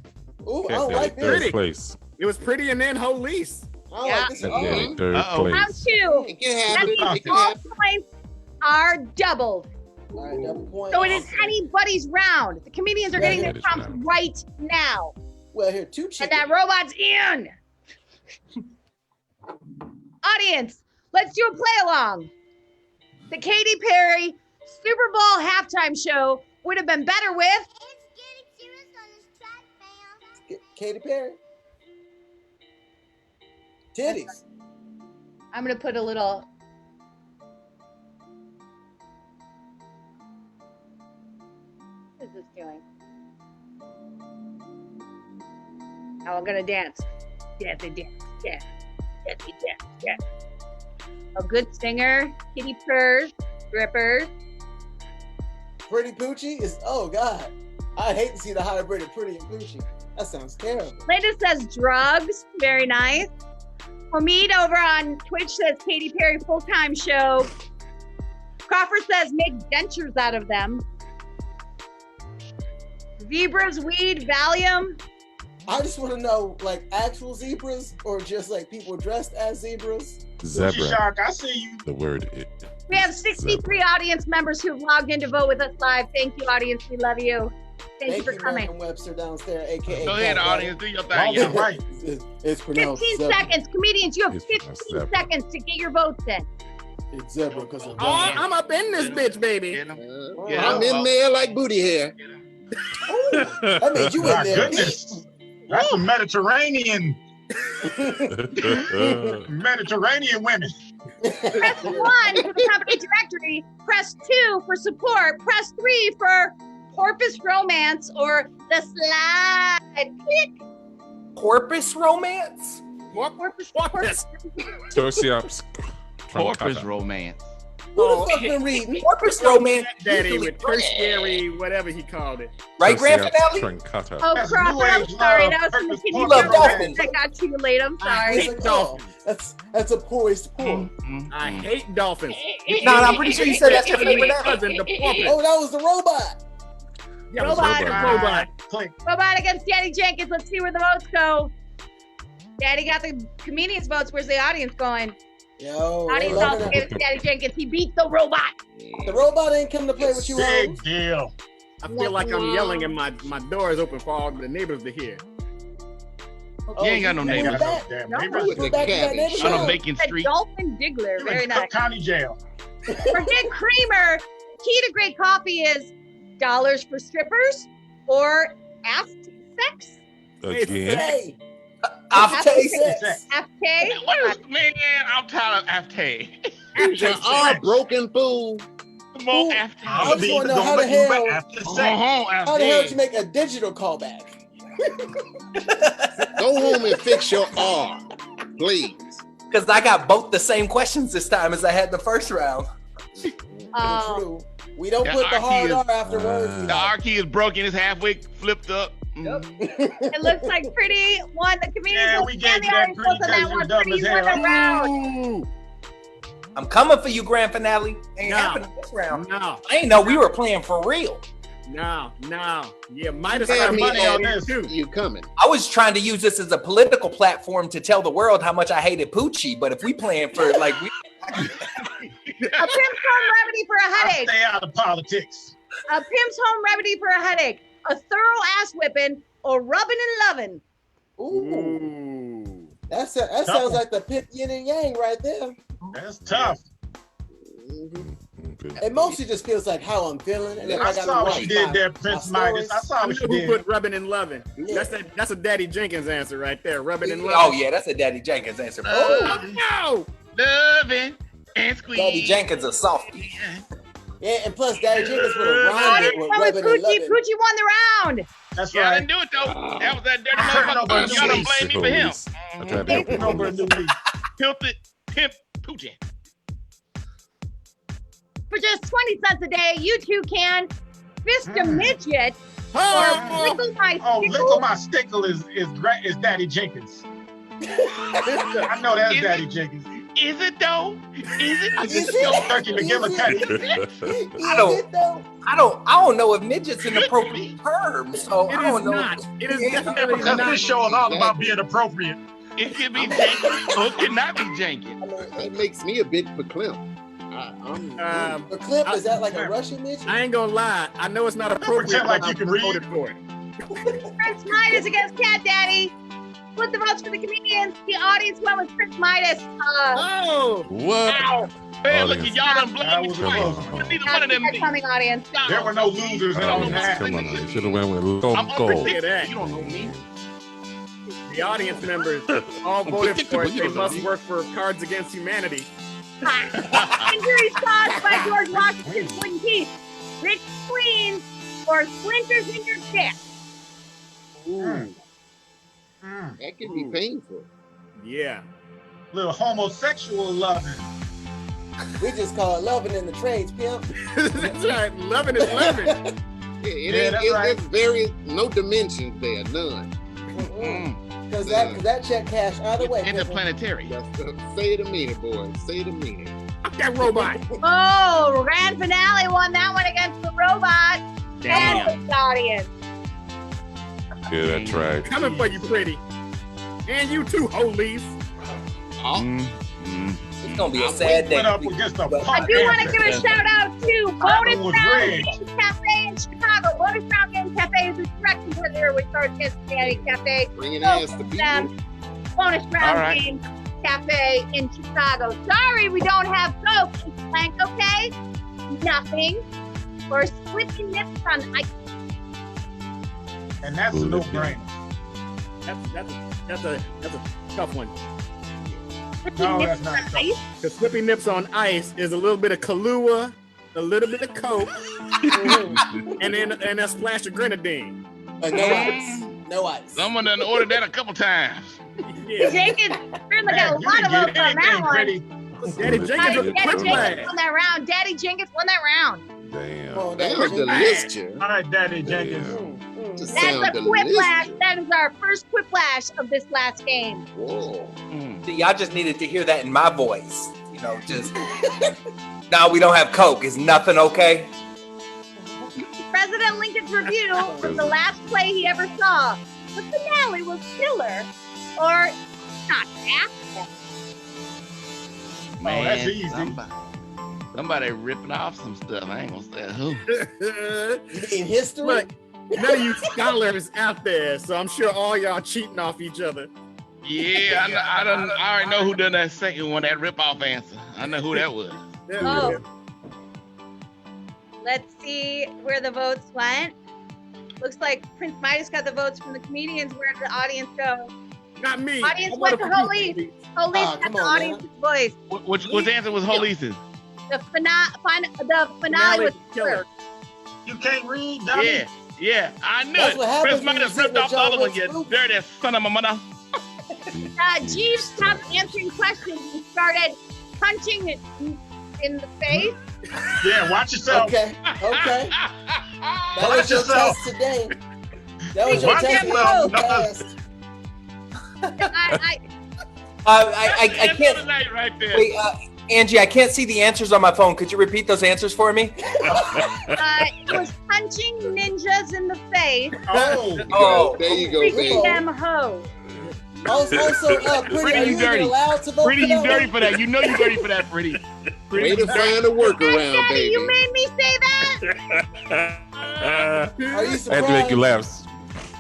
Ooh, I Cat don't Daddy, like third this. place. It was pretty and then Holise. I don't Yeah. like this at Cat all. Daddy, third Uh-oh. Round place. 2. It can happen. That means It can all happen. points are doubled. All right, double point. So it is anybody's round. The comedians are getting their Anybody's prompts round. right now. Well, here, two And chickens. that robot's in. Audience, let's do a play along. The Katy Perry Super Bowl halftime show would have been better with Katy Perry. Titties. I'm gonna put a little. What is this doing? Now I'm gonna dance. Dance, dance. A good singer, kitty purrs, strippers. Pretty Poochie is, oh God. I hate to see the hybrid of Pretty and Poochie. That sounds terrible. Linda says drugs, very nice. Hamid over on Twitch says Katy Perry full-time show. Crawford says make dentures out of them. Zebras, weed, Valium. I just want to know, like, actual zebras or just like people dressed as zebras? Zebra. Shark, I see you. The word. We have 63 audience members who've logged in to vote with us live. Thank you, audience. We love you. Thank you for coming. Merriam-Webster downstairs, aka. Go ahead, Cat audience. Daddy. Do your thing. Yeah. Right. It's pronounced 15 zebra. seconds. Comedians, you have It's 15 zebra. seconds to get your votes in. It's zebra because of Oh, I'm up in this bitch, baby. Get 'em. I'm in there like booty hair. That made you in My there. goodness. That's some Mediterranean women. Press 1 for the company directory. Press 2 for support. Press 3 for Porpoise Romance or The Slide. Click. Porpoise romance? Porpoise. Torsiops. Porpoise romance. Who the fuck been reading? Porpoise romance. Daddy with tertiary, whatever he called it. Right, grand finale? Truncata. Oh, That's Crawford, new I'm age sorry. love. That was from the Purpose Kitty You love Purple dolphins. that got to you late. I'm I sorry. He's hate like, oh, dolphins. that's a poised pull. I hate dolphins. No, I'm pretty sure you said that's your favorite animal. Cousin, the porpoise. Oh, that was the robot. Yeah, Robot. robot. Click. Robot against Daddy Jenkins. Let's see where the votes go. Daddy got the comedians' votes. Where's the audience going? Yo, Audience they also loving gave it. it to Daddy Jenkins. He beat the robot. The robot ain't come to play with you. Big hoes. deal. I feel like I'm yelling and my door is open for all the neighbors to hear. Oh, You ain't got no you neighbors. back. Damn No. neighbors. With the Back to that cabbage. neighbor On a show. Macon The Street. Dolphin Diggler. You Very in nice. Cook County Jail. For Dick Creamer, key to great coffee is dollars for strippers or after sex. Again. Hey, After sex. FK. What is, man, I'm tired of after. You are broken fool. More after. I just want to know how the hell, After sex. how the hell did you make a digital callback? Go home and fix your R, please. Because I got both the same questions this time as I had the first round. True. We don't Yeah, put the our hard key R after words. The R key is broken. It's halfway flipped up. It looks like Pretty won the comedians. Yeah, votes we and gave the you that audience votes Pretty on that because you're one. dumb Pretty as won the hell. round. I'm coming for you, grand finale. Ain't No. happening this round. No. I ain't know we were playing for real. No. Yeah, Midas Have got me money on at this too. You coming? I was trying to use this as a political platform to tell the world how much I hated Poochie, but if we playing for like we A pimp's home remedy for a headache. Stay out of politics. A pimp's home remedy for a headache. A thorough ass whipping or rubbing and loving. Ooh. That sounds like the pimp yin and yang right there. That's tough. It mostly just feels like how I'm feeling. And if I I got saw the what you did there, Prince Midas. I saw what you Who did. put rubbing and loving? Yeah. That's a Daddy Jenkins answer right there. Rubbing and loving. Oh yeah, that's a Daddy Jenkins answer. No. Loving and squeeze. Daddy Jenkins a softie. Yeah, and plus Daddy Jenkins would have rhymed it with rubbing and Poochie. loving. Poochie won the round. That's Y'all right. didn't do it though. That was that dirty Nobody motherfucker. Y'all don't blame me for him. I tried to help you. Nobody knew me. Tilted pimp Poochie. For just 20 cents a day, you too can fist a midget or lickle my Lickle My Stickle is Daddy Jenkins. I know that's Daddy Jenkins. Is it though? Is it? Turkey McGillicuddy. I don't know if midget's an appropriate term. So I don't know. Not. It is definitely Because not. this show is all about being appropriate. It could be Jenkins or it could not be Jenkins. That makes me a bit verklempt. The clip, is that like a Russian midget? I ain't gonna lie. I know it's not appropriate. Pretend like but you I can read. voted for it. Prince Midas against Cat Daddy. Split the votes for the comedians. The audience went with Prince Midas. Oh, what? Ow. Man, look at y'all done That blamed me was twice. close. Neither one of them did. Coming audience. There were no losers in on that. Come on, you should have went with I'm Gold. unpredictable. You don't know me. The audience members all voted for it. They must work for Cards Against Humanity. Injuries caused by George Washington's wooden teeth. Rich queens or splinters in your dick. That can be painful. Yeah. Little homosexual loving. We just call it loving in the trades, pimp. That's right. Loving is loving. There's no dimensions there, none. Because that check cash either way. Interplanetary. Say it a minute, boy. Say it a minute. Fuck that robot. Oh, grand finale won that one against the robot. Damn. And the audience. Yeah, that's right. Coming for you, pretty. And you too, Holies. It's gonna be a sad day. Went up against a I pot do want to answer. give a shout out to Bonus was Round rigged. Games Cafe in Chicago. Bonus Round Games Cafe is a direct competitor with Cards Against Humanity Cafe. Bringing Go ass to for people. them. Bonus Round right. Games Cafe in Chicago. Sorry, we don't have Coke. Is Plank okay? Nothing. Or slipping nips on ice. And that's a no-brainer. That's a tough one. Slipping No, nips that's not on tough. ice. The slipping nips on ice is a little bit of Kahlua, a little bit of Coke, and then a splash of grenadine. But no ice. No ice. Someone done ordered that a couple times. Yeah. Jenkins certainly got a You lot can of get votes on that anything, one. pretty. Daddy Jenkins with a Daddy quick Jenkins blast. won that round. Daddy Jenkins won that round. Damn. Oh, That that was was delicious. All right, Daddy Jenkins. Just That's sound a delicious. quiplash. That is our first quiplash of this last game. Whoa. See, y'all just needed to hear that in my voice. You know, just now we don't have Coke. Is nothing okay? President Lincoln's review was the last play he ever saw. The finale was killer, or not that. Man, that's easy. Somebody ripping off some stuff. I ain't gonna say who. You mean history? Look, none of you scholars out there, so I'm sure all y'all cheating off each other. Yeah, I already know who done that second one, that rip off answer. I know who that was. Oh. Let's see where the votes went. Looks like Prince Midas got the votes from the comedians. Where did the audience go? Not me. Audience I went to voted for you. Holy. Holy got come the on, audience's voice. Which answer was Holises? The finale was killer. You can't read, dummy. Yeah, I knew That's it. what happens Prince when you Midas sit ripped with off the John other one, Wick's you group. dirty son of a mother. Jeeves stopped answering questions and started punching it in the face. Yeah, watch yourself. Okay. That Watch was your yourself. test today. That was your Watch test. yourself. You passed. I can't. Tonight right there. Wait, Angie, I can't see the answers on my phone. Could you repeat those answers for me? It was punching There you go, baby. Them hoes. Also, Pretty, are you even allowed to vote Pretty, for you that dirty one? for that. You know you dirty for that, Pretty. Way to find a workaround, Daddy, baby. you made me say that. Are you I had to make surprised? you laugh.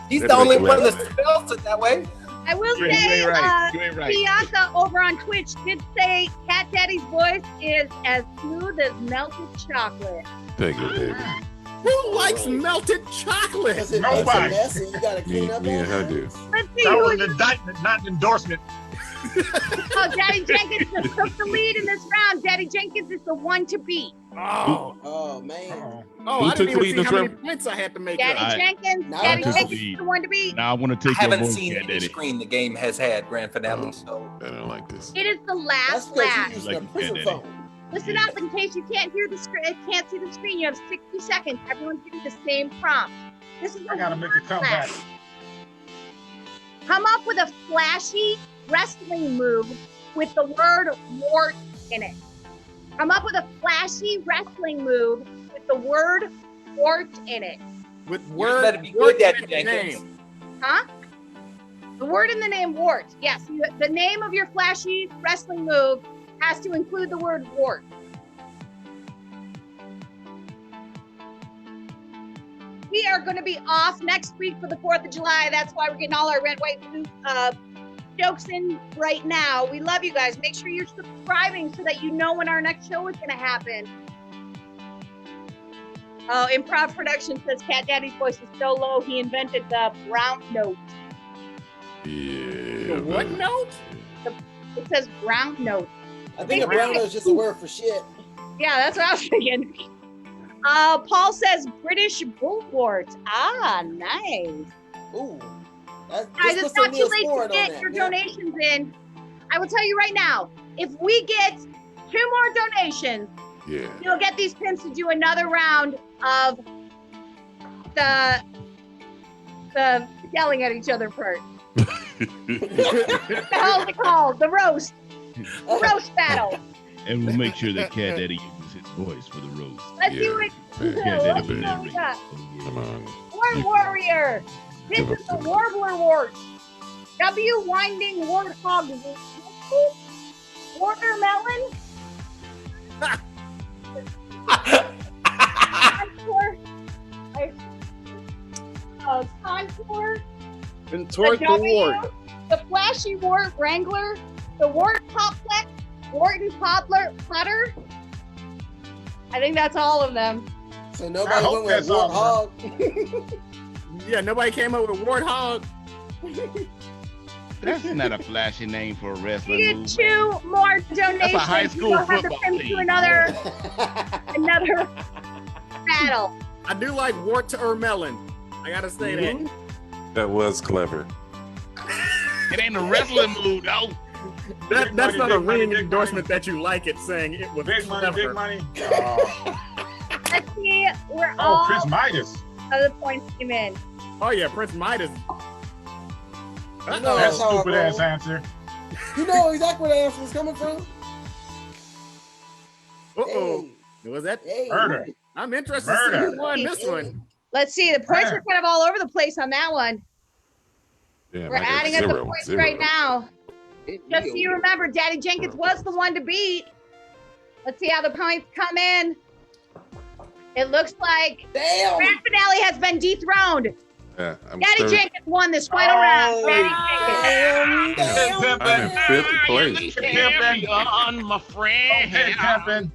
He's the only one that spells it that way. I will You say, ain't right. You ain't right. Bianca over on Twitch did say Cat Daddy's voice is as smooth as melted chocolate. Take it, baby. Who likes melted chocolate? Because it makes a Nobody. mess and you got to clean up Me and her after. do. Let's see That who was is. an indictment, not an endorsement. Oh, Daddy Jenkins just took the lead in this round. Daddy Jenkins is the one to beat. Oh, man. Oh, Who I took didn't the even lead see this how many round? points I had to make Daddy up. Jenkins. Now Daddy I know. Jenkins is the one to beat. Now I want to I take your haven't voice, seen Cat any Daddy. screen the game has had grand finale, so I don't like this. It is the That's last because lap. you used a Like prison Daddy. phone. Listen up in case you can't hear the screen. Can't see the screen. You have 60 seconds. Everyone's getting the same prompt. This is I gotta make a last lap. comeback. Come up with a flashy wrestling move with the word wart in it. Come up with a flashy wrestling move with the word wart in it. With you word, better be word good, Daddy in the Jenkins. name. Huh? The word in the name wart. Yes, the name of your flashy wrestling move has to include the word wart. We are going to be off next week for the 4th of July. That's why we're getting all our red, white, blue jokes in right now. We love you guys. Make sure you're subscribing so that you know when our next show is going to happen. Oh, Improv Production says Cat Daddy's voice is so low he invented the brown note. Yeah. The what note? It says brown note. I think a brown is just a word for shit. Yeah, that's what I was thinking. Paul says British bullwort. Ah, nice. Ooh. Guys, It's not too late to get your donations in. I will tell you right now, if we get 2 more donations, Yeah. you'll get these pimps to do another round of the yelling at each other part. What the hell is it called? The roast. The roast battle. And we'll make sure that Cat Daddy uses his voice for the roast. Let's do it. Yeah. Cat Let's Daddy see what we got. Come on. Word warrior. This is the warbler wart. W winding warthog. Watermelon. Contour. Contort the W, wart. The flashy wart wrangler. The wart complex. Wharton Podler Putter. I think that's all of them. So nobody went with warthog. Yeah, nobody came up with warthog. That's not a flashy name for a We wrestling get move. 2 more donations. That's a high school We'll have the football pimp team. do another battle. I do like watermelon. I gotta say that. That was clever. It ain't a wrestling move, though. That's not a ringing endorsement that you like it saying it was Big money, clever. big money. Let's see, we're Oh, all Chris Midas. other points came in. Oh yeah, Prince Midas. know That how I stupid ass roll. answer. You know exactly where the answer was coming from? Uh-oh. Was that Murder? I'm interested to Murder. see who won this one. Let's see, the points are kind of all over the place on that one. Damn, We're I got adding up the zero, points zero. right now. Just so you remember, Daddy Jenkins was the one to beat. Let's see how the points come in. It looks like grand finale has been dethroned. Yeah, I'm Daddy third. Jenkins won this final round. Daddy Jenkins. I'm in 5th place. Champion, my friend. Okay, Captain.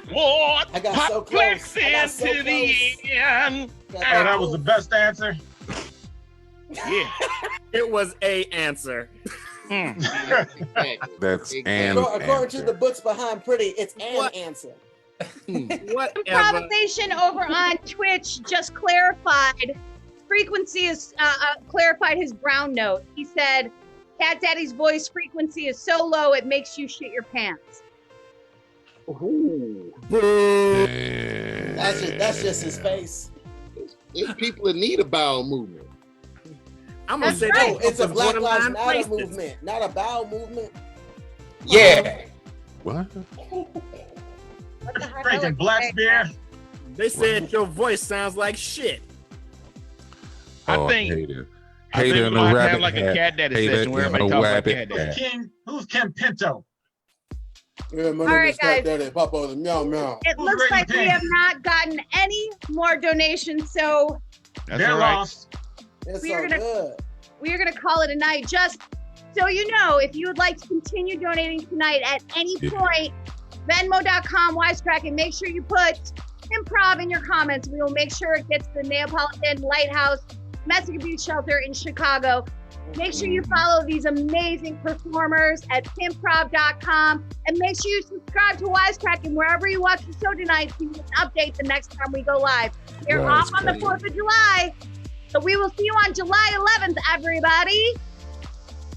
What? I got so close. I got so To the end. Oh, that was the best answer. Yeah. It was a answer. That's an Hmm. According to the books behind Pretty, it's an answer. Whatever. Improvisation over on Twitch just clarified. Frequency is clarified his brown note. He said, Cat Daddy's voice frequency is so low it makes you shit your pants. Ooh. That's just his face. There's people in need of bowel movement. I'm gonna That's say right. that It's a Black Lives borderline Matter racist. movement, not a bowel movement. Yeah. What? Drinking black beer. They said your voice sounds like shit. Oh, think- hater. I think Hater we in might a have rabbit like a hat. cat daddy Hater session where in everybody a talk about rabbit cat hat. daddy. Who's Kim Pinto? Yeah, my All name right, is Cat guys. Daddy. Papa, meow meow. It Who's looks ready like to we pay? have not gotten any more donations, so That's They're all right. lost. It's We so are gonna- good. we are going to call it a night. Just so you know, if you would like to continue donating tonight at any point, Venmo.com, Wisecrackin, make sure you put Pimprov in your comments. We will make sure it gets the Neapolitan Lighthouse Domestic Abuse Shelter in Chicago. Make sure you follow these amazing performers at Pimprov.com, and make sure you subscribe to Wisecrackin wherever you watch the show tonight so you can update the next time we go live. We're off on the 4th of July, so we will see you on July 11th, everybody.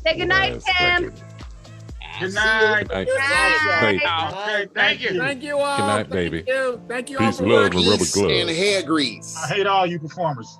Say goodnight, Tim. Good night. Good night. Night. Okay, Thank you. Thank you all. Good night, Thank baby. you. Thank you all Peace, for love, and watching. rubber Grease and gloves. hair grease. I hate all you performers.